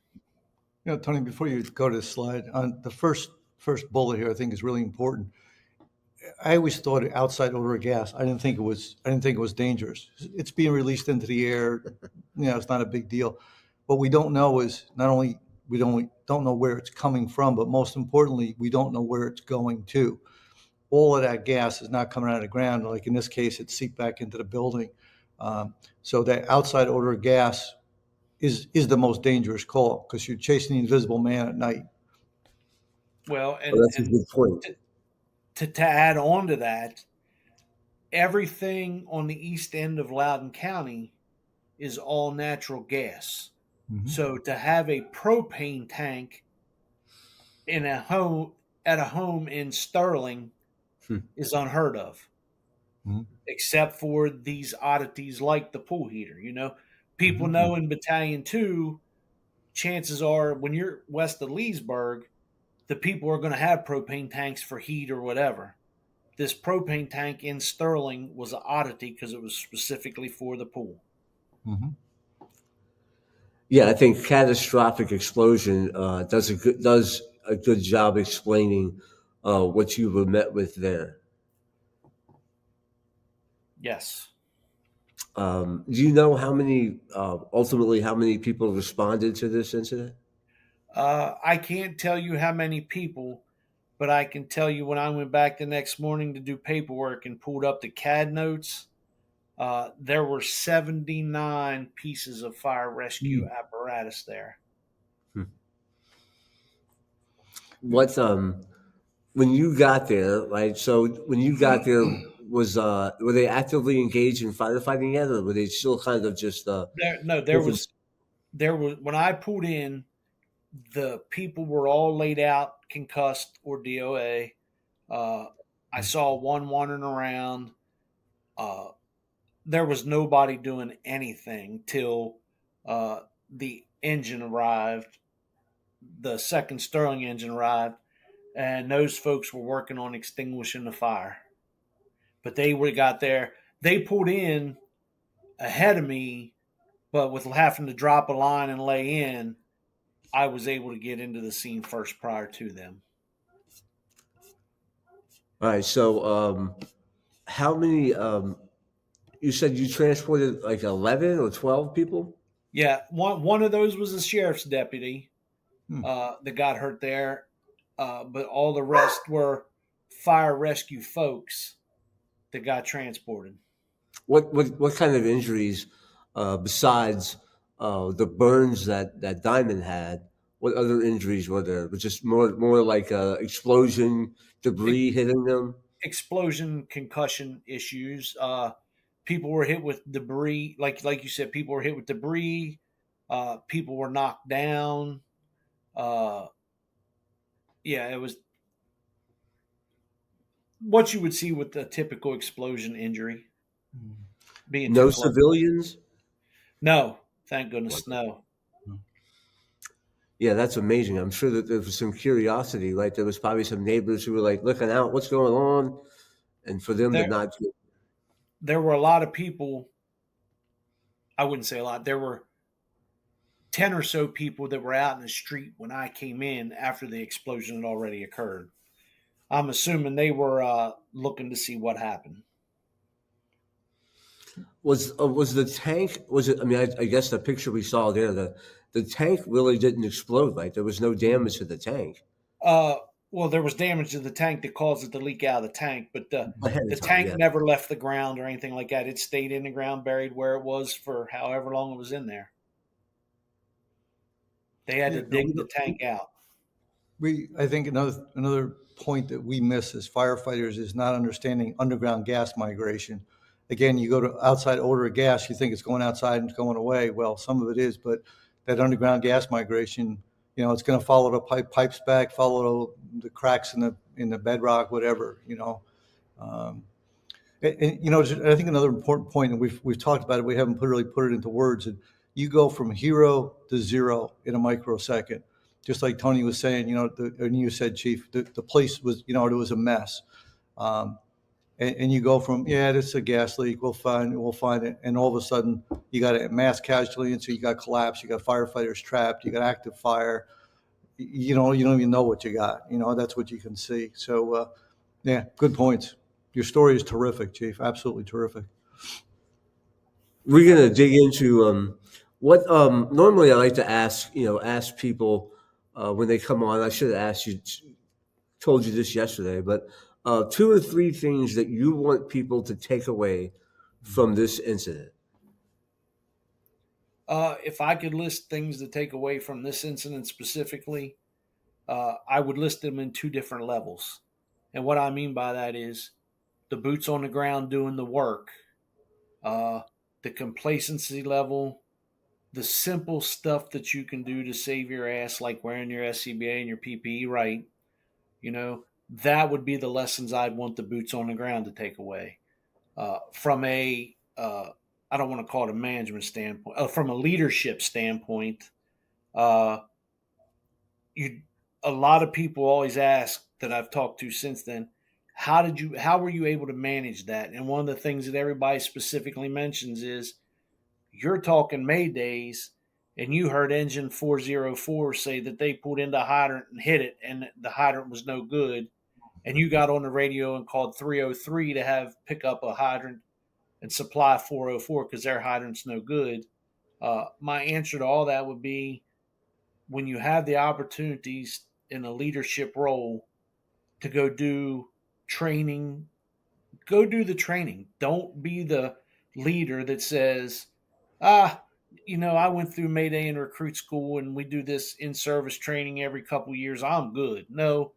You know, Tony, before you go to the slide, on the first bullet here, I think is really important. I always thought outside odor of gas. I didn't think it was dangerous. It's being released into the air. You know, it's not a big deal. What we don't know is not only we don't know where it's coming from, but most importantly, we don't know where it's going to. All of that gas is not coming out of the ground. Like in this case, it seeped back into the building. So that outside odor of gas is the most dangerous call because you're chasing the invisible man at night. Well, Well, that's a good point. to add on to that, everything on the east end of Loudoun County is all natural gas. Mhm. So to have a propane tank in a home in Sterling Hmm. is unheard of, Mhm. except for these oddities like the pool heater. You know, people Mhm. know in Battalion 2, chances are when you're west of Leesburg, the people are going to have propane tanks for heat or whatever. This propane tank in Sterling was an oddity because it was specifically for the pool. Mhm. Yeah, I think catastrophic explosion does a good job explaining what you were met with there. Yes. Do you know how many ultimately how many people responded to this incident? I can't tell you how many people, but I can tell you when I went back the next morning to do paperwork and pulled up the CAD notes, there were 79 pieces of fire rescue apparatus there. Hmm. what when you got there, right? So when you got there, was were they actively engaged in firefighting yet, or were they still kind of just No, different? there was when I pulled in, the people were all laid out, concussed or DOA. Uh, I saw one wandering around. Uh, there was nobody doing anything till the engine arrived. The second Sterling engine arrived, and those folks were working on extinguishing the fire. But they would got there. They pulled in ahead of me, but with having to drop a line and lay in, I was able to get into the scene first prior to them. All right. So how many? You said you transported like 11 or 12 people. Yeah, one of those was a sheriff's deputy Hmm. that got hurt there, but all the rest were fire rescue folks that got transported. What kind of injuries besides the burns that Diamond had? What other injuries were there? Was just more like explosion, E- debris hitting them. Explosion, concussion issues. People were hit with debris, like you said. People were hit with debris. People were knocked down. Uh, yeah, it was what you would see with a typical explosion injury. Being too No close. civilians. No, thank goodness, no. Yeah, that's amazing. I'm sure that there was some curiosity. Like there was probably some neighbors who were like looking out, what's going on, and for them to There, not. there were a lot of people. I wouldn't say a lot. There were 10 or so people that were out in the street when I came in after the explosion had already occurred. I'm assuming they were looking to see what happened. Was the tank? Was it? I mean, I guess the picture we saw there, the tank really didn't explode. Right, there was no damage to the tank Uh, well, there was damage to the tank that caused it to leak out of the tank, but ahead the of time. tank Yeah. never left the ground or anything like that. It stayed in the ground, buried where it was for however long it was in there. They had Yeah, to no, dig the tank out. I think another point that we miss as firefighters is not understanding underground gas migration. Again, you go to outside odor of gas, you think it's going outside and it's going away. Well, some of it is, but that underground gas migration, it's going to follow the pipes back, follow the cracks in the bedrock, whatever. Um, I think another important point, and we've talked about it, we haven't really put it into words. And you go from hero to zero in a microsecond, just like Tony was saying. And you said, Chief, the place was, it was a mess. Um, and you go from, yeah, this is a gas leak, we'll find it, and all of a sudden you got a mass casualty, and so you got collapse, you got firefighters trapped, you got active fire. You don't even know what you got. That's what you can see. So, yeah, good points. Your story is terrific, Chief. Absolutely terrific. We're gonna dig into what normally I like to ask people when they come on. I should have asked you, told you this yesterday, but two or three things that you want people to take away from this incident. If I could list things to take away from this incident specifically, I would list them in two different levels. And what I mean by that is the boots on the ground doing the work, uh, the complacency level, the simple stuff that you can do to save your ass, like wearing your SCBA and your PPE right. That would be the lessons I'd want the boots on the ground to take away. From a, I don't want to call it a management standpoint, from a leadership standpoint, uh, you a lot of people always ask that I've talked to since then, how were you able to manage that? And one of the things that everybody specifically mentions is you're talking Maydays, and you heard engine 404 say that they pulled into a hydrant and hit it and the hydrant was no good, and you got on the radio and called 303 to have pick up a hydrant and supply 404 because their hydrant's no good. My answer to all that would be, when you have the opportunities in a leadership role to go do training, go do the training. Don't be the leader that says, I went through Mayday and recruit school, and we do this in-service training every couple years. I'm good. No,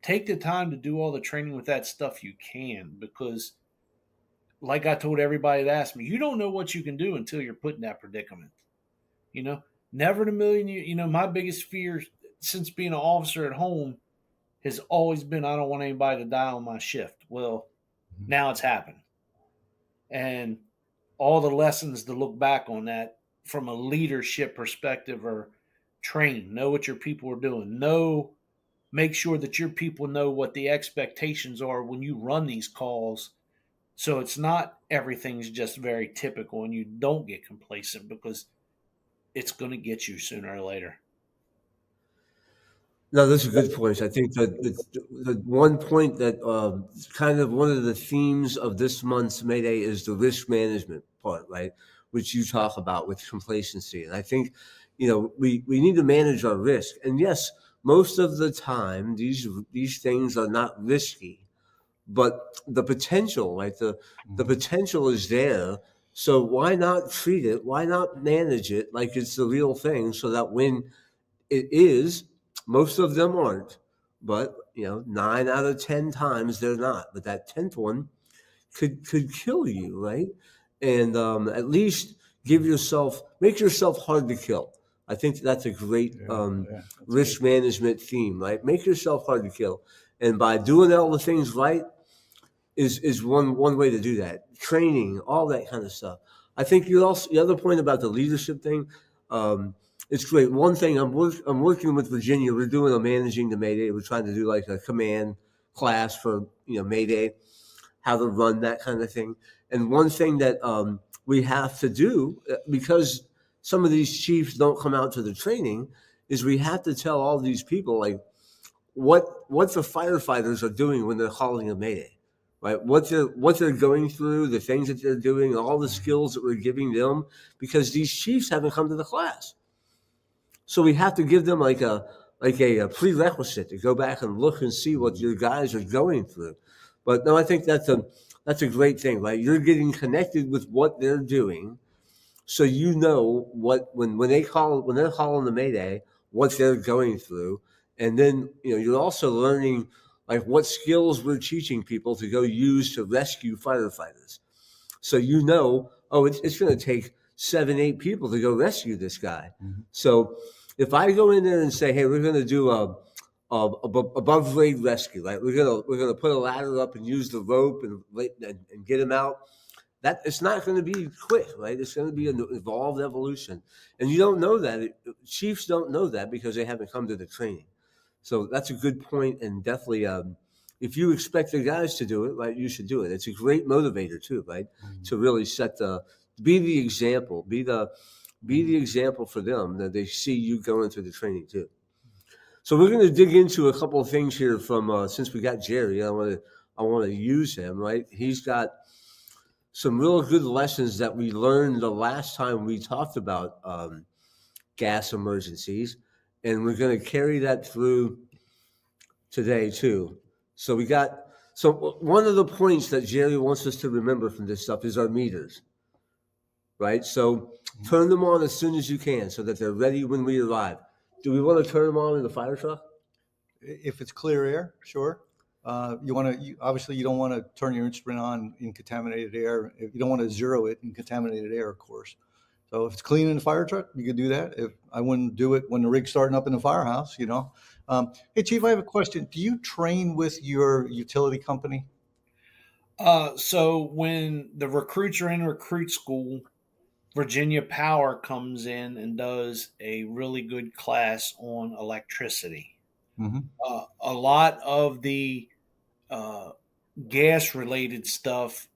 take the time to do all the training with that stuff you can, because like I told everybody that asked me, you don't know what you can do until you're put in that predicament. You know, never in a million years. My biggest fear since being an officer at home has always been I don't want anybody to die on my shift. Well, now it's happened. And all the lessons to look back on that from a leadership perspective are train, know what your people are doing, make sure that your people know what the expectations are when you run these calls. So it's not everything's just very typical and you don't get complacent, because it's going to get you sooner or later. No, those are good points. I think that the one point that kind of one of the themes of this month's Mayday is the risk management part, right? Which you talk about with complacency. And I think, we need to manage our risk. And yes, most of the time, these things are not risky, but the potential, right? The potential is there. So why not treat it? Why not manage it like it's the real thing, so that when it is, most of them aren't, but 9 out of 10 times they're not. But that 10th one could kill you, right? And at least make yourself hard to kill. I think that's a great That's risk good. management theme, right? Make yourself hard to kill, and by doing all the things right is one way to do that. Training, all that kind of stuff. I think you also the other point about the leadership thing. It's great. One thing I'm working with Virginia. We're doing a managing the Mayday. We're trying to do like a command class for Mayday, how to run that kind of thing. And one thing that we have to do, because some of these chiefs don't come out to the training, is we have to tell all these people like what the firefighters are doing when they're calling a Mayday, right? What they're going through, the things that they're doing, all the skills that we're giving them, because these chiefs haven't come to the class. So we have to give them like a prerequisite to go back and look and see what your guys are going through. But no, I think that's a great thing, right? You're getting connected with what they're doing, so you know what when they're calling the Mayday, what they're going through, and then you're also learning like what skills we're teaching people to go use to rescue firefighters. So oh, it's going to take 7, 8 people to go rescue this guy. Mhm. So if I go in there and say, hey, we're going to do above grade rescue, right? We're gonna put a ladder up and use the rope and get him out. That it's not going to be quick, right? It's going to be an evolved evolution, and you don't know that. Chiefs don't know that because they haven't come to the training. So that's a good point, and definitely, if you expect the guys to do it, right, you should do it. It's a great motivator too, right? To really be the example, be the example for them, that they see you going through the training too. So we're going to dig into a couple of things here from since we got Jerry. I want to use him, right? He's got some real good lessons that we learned the last time we talked about gas emergencies, and we're going to carry that through today too. So one of the points that Jerry wants us to remember from this stuff is our meters, right? So turn them on as soon as you can so that they're ready when we arrive. Do we want to turn them on in the fire truck? If it's clear air, sure. Obviously you don't want to turn your instrument on in contaminated air. If you don't want to zero it in contaminated air, of course. So if it's clean in the fire truck, you could do that. If I wouldn't do it when the rig's starting up in the firehouse, Hey, Chief, I have a question. Do you train with your utility company? So when the recruits are in recruit school, Virginia Power comes in and does a really good class on electricity. Mm-hmm. A lot of the uh, gas related stuff,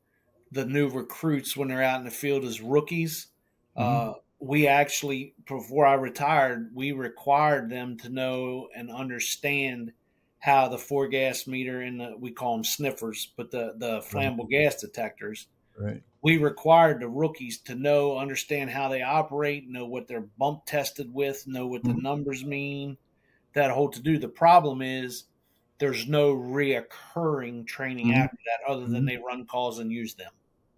the new recruits, when they're out in the field as rookies, Mm-hmm. we actually, before I retired, we required them to know and understand how the 4-gas meter and we call them sniffers, but the Right. flammable gas detectors, Right. we required the rookies to understand how they operate, know what they're bump tested with, know what the Mm-hmm. numbers mean, that whole to do. The problem is there's no reoccurring training Mm-hmm. after that other than Mm-hmm. they run calls and use them.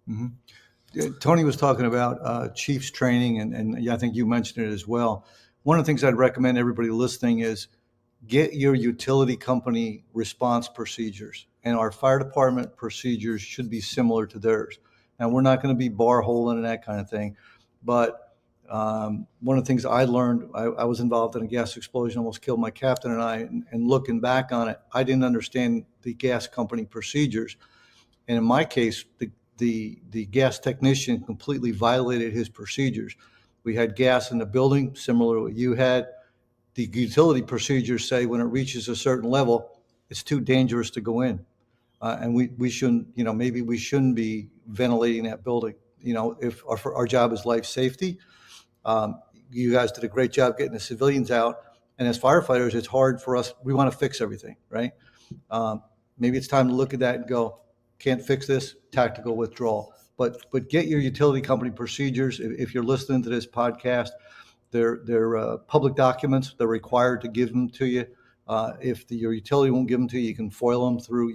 Mm-hmm. Tony was talking about chiefs training, and I think you mentioned it as well. One of the things I'd recommend everybody listening is get your utility company response procedures, and our fire department procedures should be similar to theirs. Now, we're not going to be bar holing and that kind of thing, but one of the things I learned, I was involved in a gas explosion, almost killed my captain and I, and looking back on it, I didn't understand the gas company procedures. And in my case, the gas technician completely violated his procedures. We had gas in the building, similar to what you had. The utility procedures say when it reaches a certain level, it's too dangerous to go in. And we shouldn't, maybe we shouldn't be ventilating that building. If our job is life safety, you guys did a great job getting the civilians out. And as firefighters, it's hard for us. We want to fix everything, right? Maybe it's time to look at that and go, can't fix this, tactical withdrawal. But get your utility company procedures. If you're listening to this podcast, they're public documents. They're required to give them to you. If your utility won't give them to you, you can FOIL them through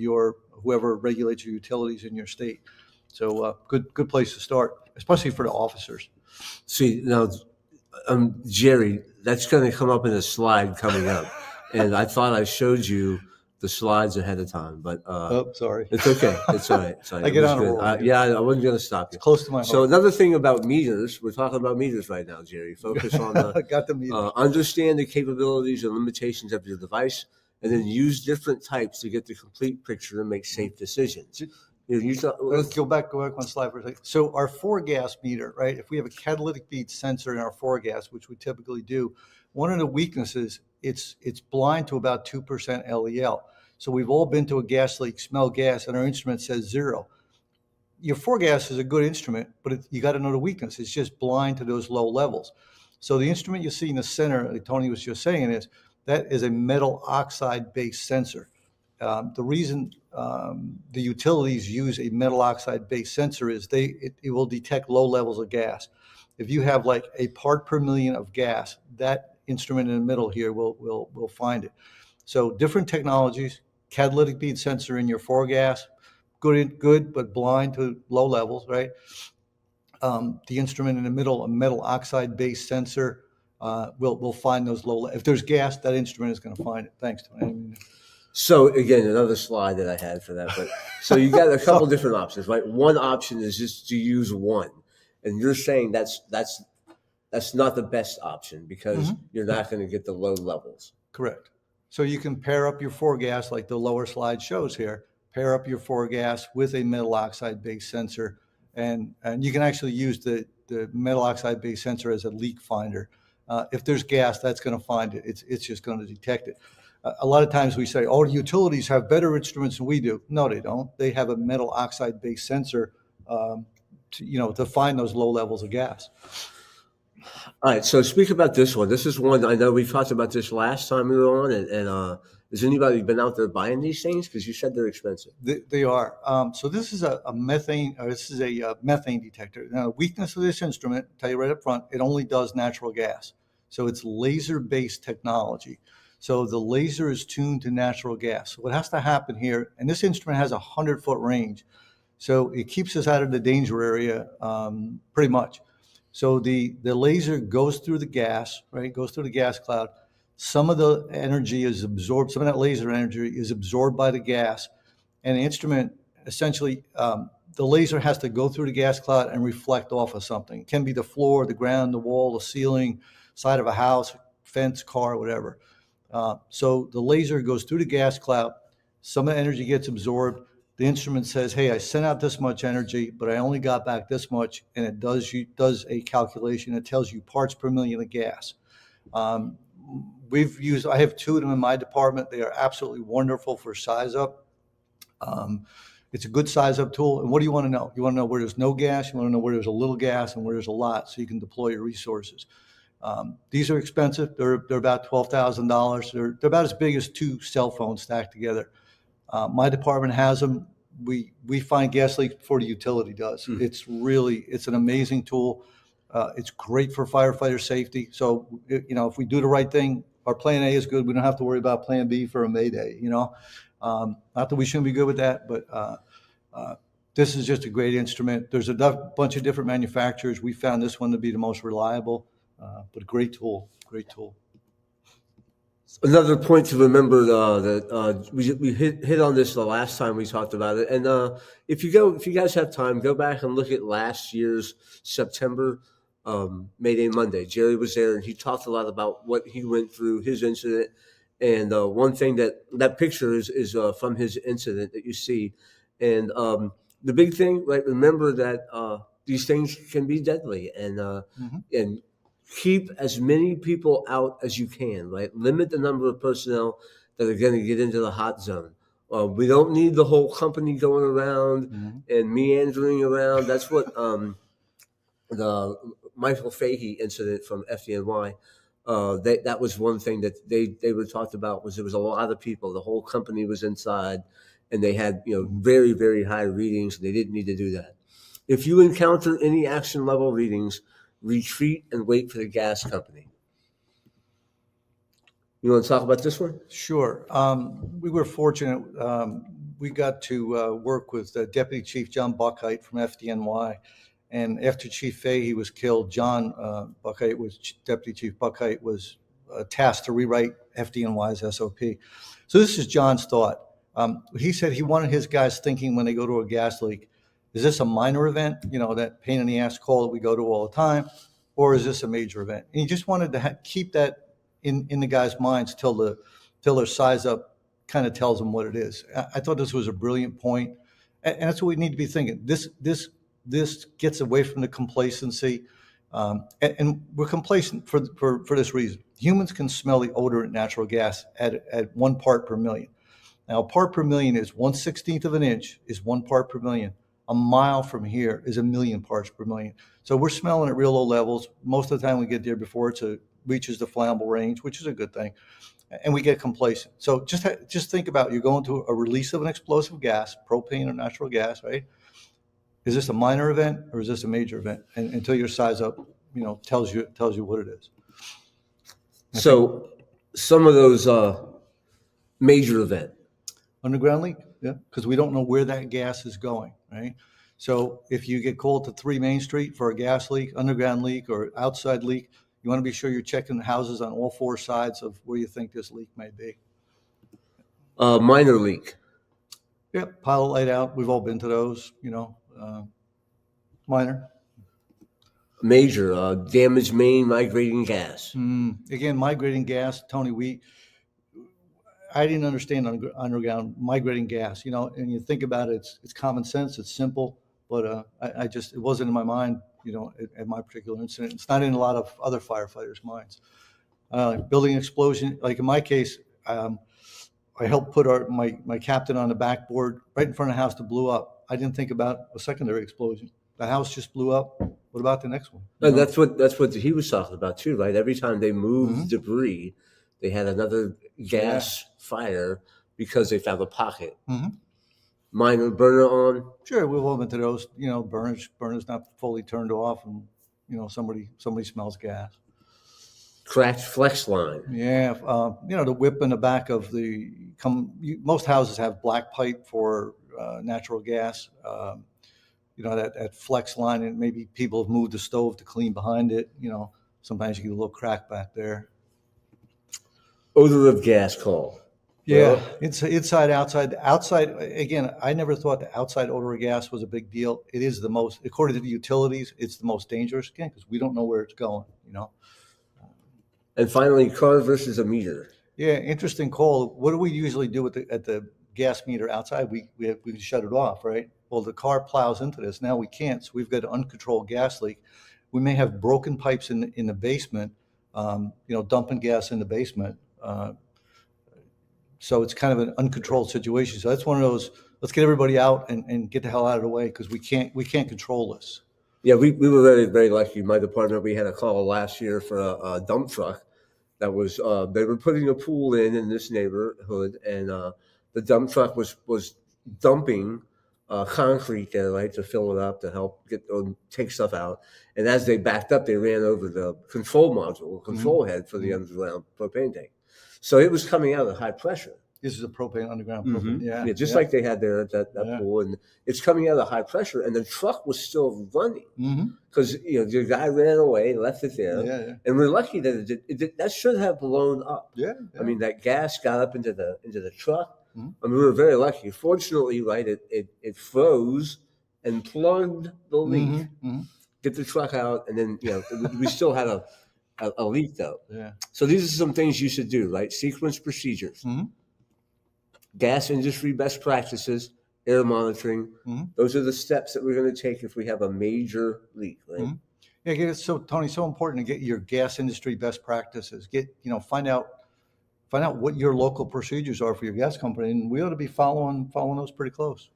whoever regulates your utilities in your state. So good place to start, especially for the officers. See, now, Jerry, that's going to come up in a slide coming up. And I thought I showed you the slides ahead of time, but Sorry. it's okay. It's all right. It's all right. I get on a roll. I wasn't going to stop you. It's close to my heart. So another thing about meters, we're talking about meters right now, Jerry. Focus on got the meters. Understand the capabilities and limitations of your device, and then use different types to get the complete picture and make safe decisions. Let's go back one slide for a second. So our 4-gas meter, right? If we have a catalytic bead sensor in our 4-gas, which we typically do, one of the weaknesses, it's blind to about 2% LEL. So we've all been to a gas leak, smell gas, and our instrument says 0. Your 4-gas is a good instrument, but you got to know the weakness. It's just blind to those low levels. So the instrument you see in the center, like Tony was just saying, that is a metal oxide based sensor. The reason the utilities use a metal oxide based sensor is it will detect low levels of gas. If you have like a part per million of gas, that instrument in the middle here will find it. So different technologies, catalytic bead sensor in your 4-gas, good, but blind to low levels, right? The instrument in the middle, a metal oxide based sensor, will find those low. If there's gas, that instrument is going to find it. Thanks, Tony. So again, another slide that I had for that. But so you got a couple different options, right? One option is just to use one, and you're saying that's not the best option because you're not going to get the low levels. Correct. So you can pair up your 4-gas like the lower slide shows here. Pair up your 4-gas with a metal oxide based sensor, and you can actually use the metal oxide based sensor as a leak finder. If there's gas, that's going to find it. It's just going to detect it. A lot of times we say, oh, the utilities have better instruments than we do. No, they don't. They have a metal oxide based sensor to find those low levels of gas. All right. So speak about this one. This is one I know we talked about this last time we were on. And has anybody been out there buying these things? Because you said they're expensive. They are. So this is a methane detector. Now, the weakness of this instrument, I'll tell you right up front, it only does natural gas. So it's laser based technology. So the laser is tuned to natural gas. So what has to happen here, and this instrument has a 100-foot range, so it keeps us out of the danger area pretty much. So the laser goes through the gas, right? Goes through the gas cloud. Some of the energy is absorbed. Some of that laser energy is absorbed by the gas, and the instrument essentially, the laser has to go through the gas cloud and reflect off of something. It can be the floor, the ground, the wall, the ceiling, side of a house, fence, car, whatever. So the laser goes through the gas cloud. Some of the energy gets absorbed. The instrument says, hey, I sent out this much energy, but I only got back this much. And it does a calculation. It tells you parts per million of gas. I have 2 of them in my department. They are absolutely wonderful for size up. It's a good size up tool. And what do you want to know? You want to know where there's no gas. You want to know where there's a little gas and where there's a lot, so you can deploy your resources. These are expensive. They're about $12,000. They're about as big as 2 cell phones stacked together. My department has them. We find gas leaks before the utility does. It's an amazing tool. It's great for firefighter safety. So, if we do the right thing, our plan A is good. We don't have to worry about plan B for a Mayday, Not that we shouldn't be good with that, but This is just a great instrument. There's a bunch of different manufacturers. We found this one to be the most reliable, but a great tool, great tool. Another point to remember that we hit on this the last time we talked about it, and if you guys have time, go back and look at last year's September Mayday Monday. Jerry was there, and he talked a lot about what he went through, his incident, and one thing that picture is from his incident that you see, and the big thing, right? Remember that these things can be deadly, and keep as many people out as you can, right? Limit the number of personnel that are going to get into the hot zone. We don't need the whole company going around and meandering around. That's what the Michael Fahey incident from FDNY, that was one thing that they were talked about, was there was a lot of people. The whole company was inside, and they had very, very high readings. They didn't need to do that. If you encounter any action level readings, retreat and wait for the gas company. You want to talk about this one? Sure. We were fortunate. We got to work with Deputy Chief John Buckheit from FDNY. And after Chief Fahey was killed, John Deputy Chief Buckheit was tasked to rewrite FDNY's SOP. So this is John's thought. He said he wanted his guys thinking when they go to a gas leak, is this a minor event, that pain in the ass call that we go to all the time, or is this a major event? And he just wanted to keep that in the guys' minds till their size up kind of tells them what it is. I thought this was a brilliant point, and that's what we need to be thinking. This gets away from the complacency, and we're complacent for this reason. Humans can smell the odor in natural gas at 1 part per million. Now, a part per million is 1/16 of an inch is 1 part per million. A mile from here is 1,000,000 parts per million. So we're smelling at real low levels. Most of the time we get there before it reaches the flammable range, which is a good thing, and we get complacent. So just think about, you're going to a release of an explosive gas, propane or natural gas, right? Is this a minor event or is this a major event? And until your size up, tells you what it is. So some of those major event. Underground leak, yeah, because we don't know where that gas is going, right? So if you get called to 3 Main Street for a gas leak, underground leak, or outside leak, you want to be sure you're checking the houses on all 4 sides of where you think this leak may be. Minor leak. Yep, pilot light out. We've all been to those, minor. Major, damaged main, migrating gas. Again, migrating gas, Tony, I didn't understand underground migrating gas, and you think about it, it's common sense, it's simple, but it wasn't in my mind, at my particular incident. It's not in a lot of other firefighters' minds. Building explosion, like in my case, I helped put my captain on the backboard right in front of the house that blew up. I didn't think about a secondary explosion. The house just blew up. What about the next one? And that's what he was talking about too, right? Every time they moved debris, they had another gas fire because they found a pocket. Minor burner on. Sure, we've all been to those. Burner's not fully turned off, and somebody smells gas. Cracked flex line. Yeah, the whip in the back of most houses have black pipe for natural gas. That flex line, and maybe people have moved the stove to clean behind it. Sometimes you get a little crack back there. Odor of gas call. Yeah, it's inside, outside. Outside, again, I never thought the outside odor of gas was a big deal. It is the most, according to the utilities, it's the most dangerous, again, because we don't know where it's going, And finally, car versus a meter. Yeah, interesting call. What do we usually do at the gas meter outside? We shut it off, right? Well, the car plows into this. Now we can't, so we've got an uncontrolled gas leak. We may have broken pipes in the basement, dumping gas in the basement. So it's kind of an uncontrolled situation. So that's one of those, let's get everybody out and get the hell out of the way, because we can't control this. Yeah, we were very, very lucky. My department, we had a call last year for a dump truck that was, they were putting a pool in this neighborhood, and the dump truck was dumping concrete there, right, to fill it up, to help take stuff out. And as they backed up, they ran over the control module, control head for the underground propane tank. So it was coming out at high pressure. This is a propane, underground Mhm. propane. Yeah. Yeah, just yeah. like they had there at that Yeah. pool, and it's coming out of high pressure, and the truck was still running Mm-hmm. because the guy ran away, left it there, Yeah. Yeah. and we're lucky that that should have blown up. Yeah. I mean, that gas got up into the truck. Mhm. I mean, we were very lucky. Fortunately, right, it froze and plugged the leak. Mm-hmm. Mm-hmm. Get the truck out, and then we still had a leak though. Yeah. So these are some things you should do, right? Sequence procedures, Mm-hmm. gas industry best practices, air monitoring. Mhm. Those are the steps that we're going to take if we have a major leak, right? Mhm. Yeah, it's so Tony, so important to get your gas industry best practices. Find out what your local procedures are for your gas company, and we ought to be following those pretty close.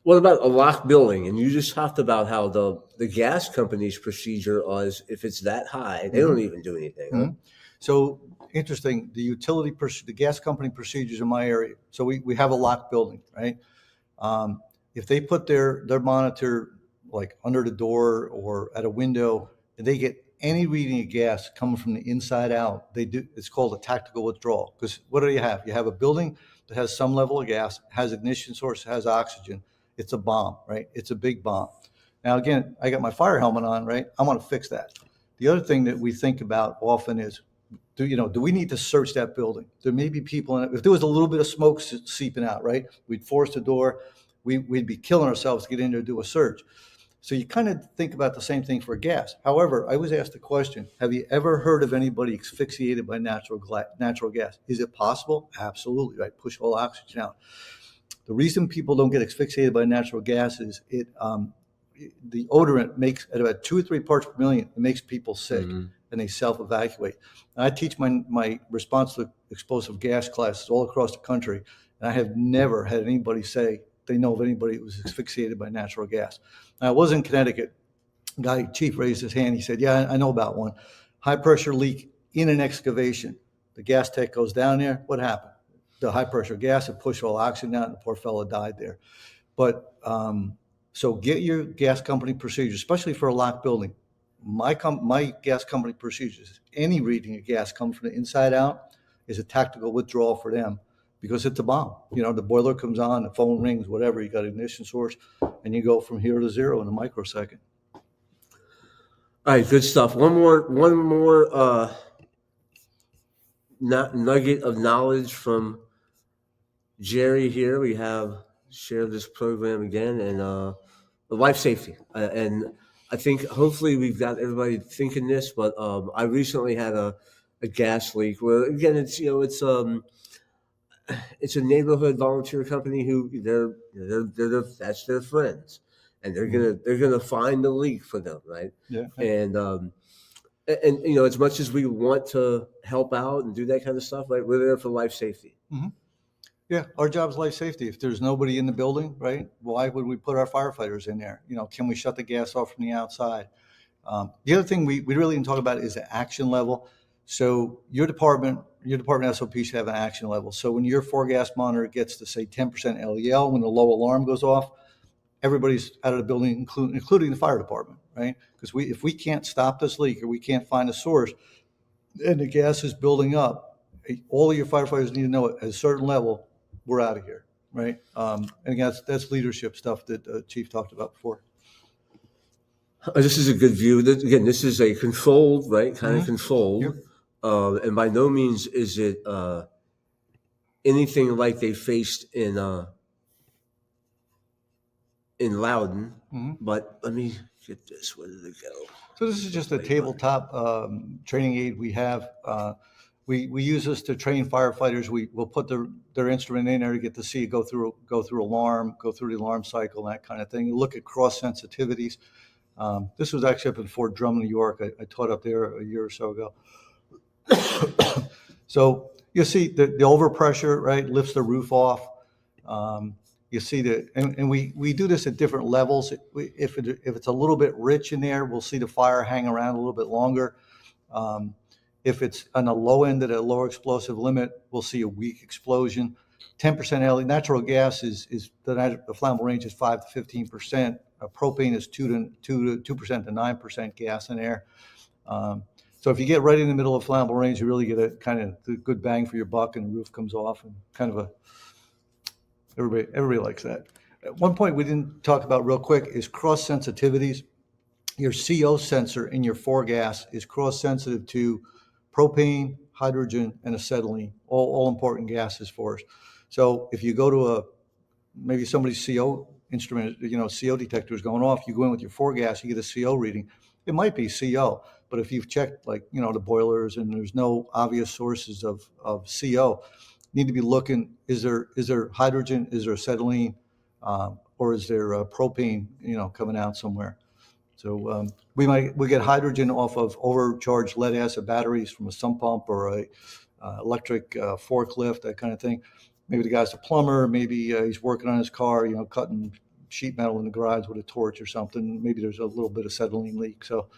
What about a locked building? And you just talked about how the gas company's procedure is if it's that high, they don't even do anything. Huh? Mhm. So interesting, the gas company procedures in my area. So we have a locked building, right? If they put their monitor like under the door or at a window, and they get any reading of gas coming from the inside out, it's called a tactical withdrawal. Because what do you have? You have a building that has some level of gas, has ignition source, has oxygen. It's a bomb, right? It's a big bomb. Now, again, I got my fire helmet on, right? I want to fix that. The other thing that we think about often is, do we need to search that building? There may be people in it. If there was a little bit of smoke seeping out, right? We'd force the door. We'd be killing ourselves to get in there to do a search. So you kind of think about the same thing for gas. However, I was asked a question: have you ever heard of anybody asphyxiated by natural gas? Is it possible? Absolutely, right? Push all oxygen out. The reason people don't get asphyxiated by natural gas is the odorant makes at about 2 or 3 parts per million. It makes people sick, and they self-evacuate. And I teach my response to explosive gas classes all across the country, and I have never had anybody say they know of anybody who was asphyxiated by natural gas. Now, I was in Connecticut. Chief raised his hand. He said, "Yeah, I know about one. High pressure leak in an excavation. The gas tech goes down there. What happened? The high pressure gas had pushed all oxygen out, and the poor fellow died there." But so get your gas company procedures, especially for a locked building. My gas company procedures, any reading of gas coming from the inside out is a tactical withdrawal for them, because it's a bomb. The boiler comes on, the phone rings, whatever, you got ignition source, and you go from 0 to 0 in a microsecond. All right, good stuff. One more nugget of knowledge from Jerry here. We have shared this program again, and life safety. And I think hopefully we've got everybody thinking this, but I recently had a gas leak where, again, it's a neighborhood volunteer company who that's their friends, and they're gonna find the leak for them, right? Yeah. And as much as we want to help out and do that kind of stuff, right, we're there for life safety. Mm-hmm. Yeah, our job is life safety. If there's nobody in the building, right, why would we put our firefighters in there? Can we shut the gas off from the outside? The other thing we really didn't talk about is the action level. So your department SOP should have an action level. So when your gas monitor gets to, say, 10% LEL, when the low alarm goes off, everybody's out of the building, including the fire department, right? Because if we can't stop this leak or we can't find a source and the gas is building up, all of your firefighters need to know at a certain level, we're out of here, right? And again, that's leadership stuff that Chief talked about before. This is a good view. Again, this is a controlled, right? Kind of controlled. Yep. And by no means is it anything like they faced in Loudoun. But let me get this. Where did it go? So this is just a tabletop training aid we have. We use this to train firefighters. We'll put their instrument in there to get to see it go through alarm, go through the alarm cycle, and that kind of thing. Look at cross sensitivities. This was actually up in Fort Drum, New York. I taught up there a year or so ago. So you see the overpressure, right, lifts the roof off. You see and we do this at different levels. If it's a little bit rich in there, we'll see the fire hang around a little bit longer. If it's on the low end at a lower explosive limit, we'll see a weak explosion. 10% LE natural gas is the flammable range is 5 to 15%. Propane is 2% to 9% gas in air. So if you get right in the middle of flammable range, you really get a kind of good bang for your buck, and the roof comes off, and kind of everybody likes that. At one point we didn't talk about real quick is cross sensitivities. Your CO sensor in your gas is cross sensitive to propane, hydrogen, and acetylene, all important gases for us. So if you go to maybe somebody's CO instrument, CO detector is going off, you go in with your gas, you get a CO reading. It might be CO, but if you've checked the boilers and there's no obvious sources of CO, you need to be looking, is there hydrogen, is there acetylene, or is there propane, coming out somewhere? So we get hydrogen off of overcharged lead acid batteries from a sump pump or a electric forklift, that kind of thing. Maybe the guy's a plumber. Maybe he's working on his car, cutting sheet metal in the garage with a torch or something. Maybe there's a little bit of acetylene leak. So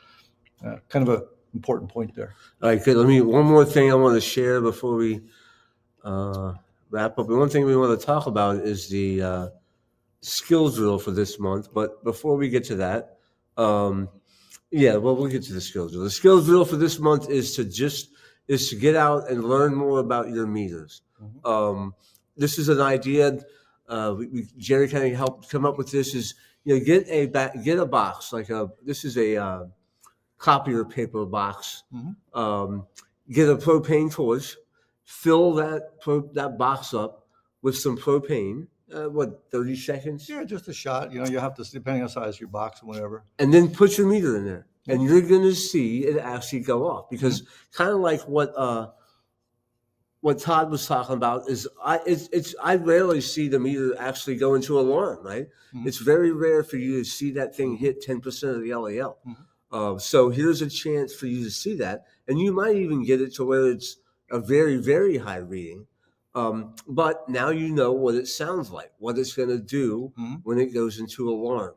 kind of an important point there. All right, good. One more thing I want to share before we wrap up. And one thing we want to talk about is the skills drill for this month. But before we get to that, we'll get to the skills drill. The skills drill for this month is to get out and learn more about your meters. Mm-hmm. This is an idea. Jerry kind of helped come up with this. Is get a box this is a copier paper box. Mm-hmm. Get a propane torch, fill that box up with some propane. 30 seconds? Yeah, just a shot. You have to, depending on the size of your box or whatever. And then put your meter in there, and you're going to see it actually go off. Because kind of like what Todd was talking about is I rarely see the meter actually go into alarm. Right? Mm-hmm. It's very rare for you to see that thing hit 10% of the LAL. Mm-hmm. So here's a chance for you to see that, and you might even get it to where it's a very, very high reading. But now you know what it sounds like, what it's going to do when it goes into alarm.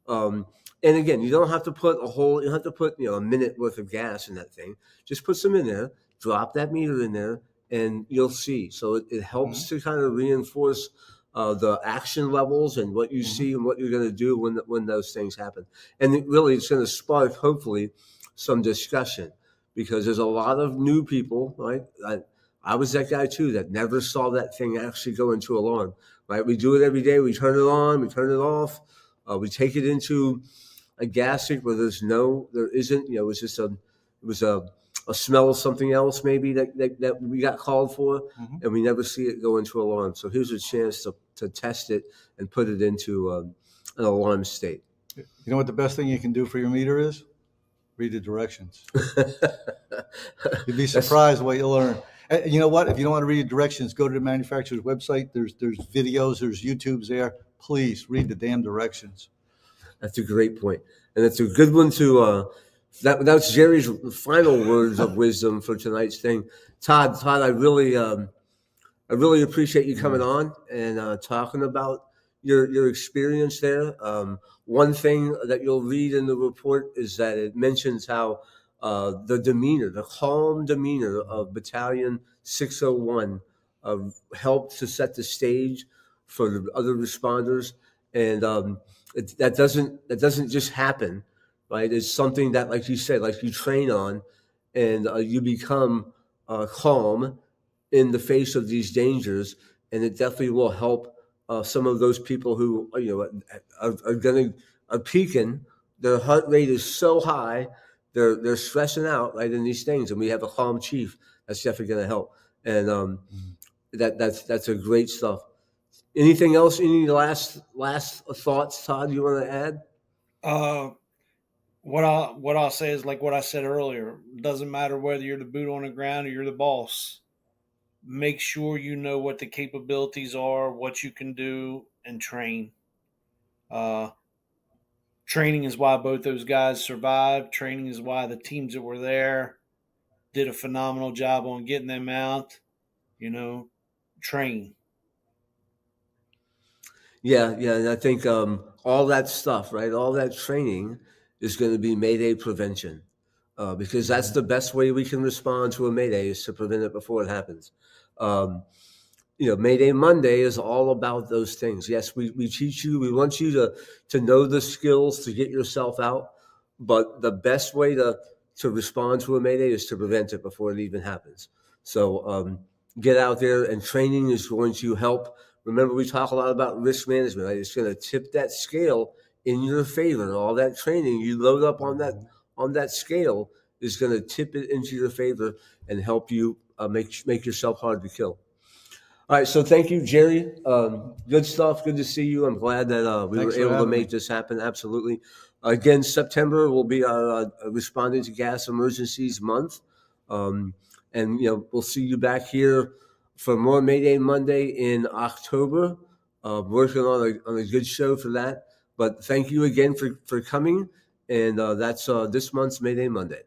Mm-hmm. And again, you don't have to put a minute worth of gas in that thing. Just put some in there, drop that meter in there, and you'll see. So it helps to kind of reinforce the action levels and what you see and what you're going to do when those things happen. And it's going to spark, hopefully, some discussion, because there's a lot of new people, right? I was that guy too that never saw that thing actually go into alarm. Right? We do it every day. We turn it on, we turn it off. We take it into a gas leak where there isn't. It was just a smell of something else maybe that we got called for, and we never see it go into alarm. So here's a chance to test it and put it into an alarm state. You know what the best thing you can do for your meter is? Read the directions. You'd be surprised what you'll learn. You know what? If you don't want to read directions, go to the manufacturer's website. There's videos, there's YouTubes there. Please read the damn directions. That's a great point. And it's a good one to that's Jerry's final words of wisdom for tonight's thing. Todd, I really appreciate you coming on and talking about your experience there. One thing that you'll read in the report is that it mentions how the calm demeanor of Battalion 601 helped to set the stage for the other responders, and that doesn't just happen, right? It's something that, like you said, like you train on, and you become calm in the face of these dangers, and it definitely will help some of those people who are peaking. Their heart rate is so high. They're stressing out, right, in these things, and we have a calm chief. That's definitely going to help, and that's a great stuff. Anything else? Any last thoughts, Todd? You want to add? What I'll say is like what I said earlier. It doesn't matter whether you're the boot on the ground or you're the boss. Make sure you know what the capabilities are, what you can do, and train. Training is why both those guys survived. Training is why the teams that were there did a phenomenal job on getting them out. Train. Yeah, and I think all that stuff, right? All that training is going to be Mayday prevention, because that's the best way we can respond to a Mayday, is to prevent it before it happens. Mayday Monday is all about those things. Yes, we teach you. We want you to know the skills to get yourself out, but the best way to to respond to a Mayday is to prevent it before it even happens. So get out there, and training is going to help. Remember, we talk a lot about risk management, right? It's going to tip that scale in your favor. All that training you load up on that scale is going to tip it into your favor and help you make yourself hard to kill. All right, so thank you, Jerry. Good stuff. Good to see you. I'm glad that we Thanks were for able to having make me. this happen. Absolutely. Again, September will be our Responding to Gas Emergencies month. And, we'll see you back here for more Mayday Monday in October. Working on a good show for that. But thank you again for coming. And that's this month's Mayday Monday.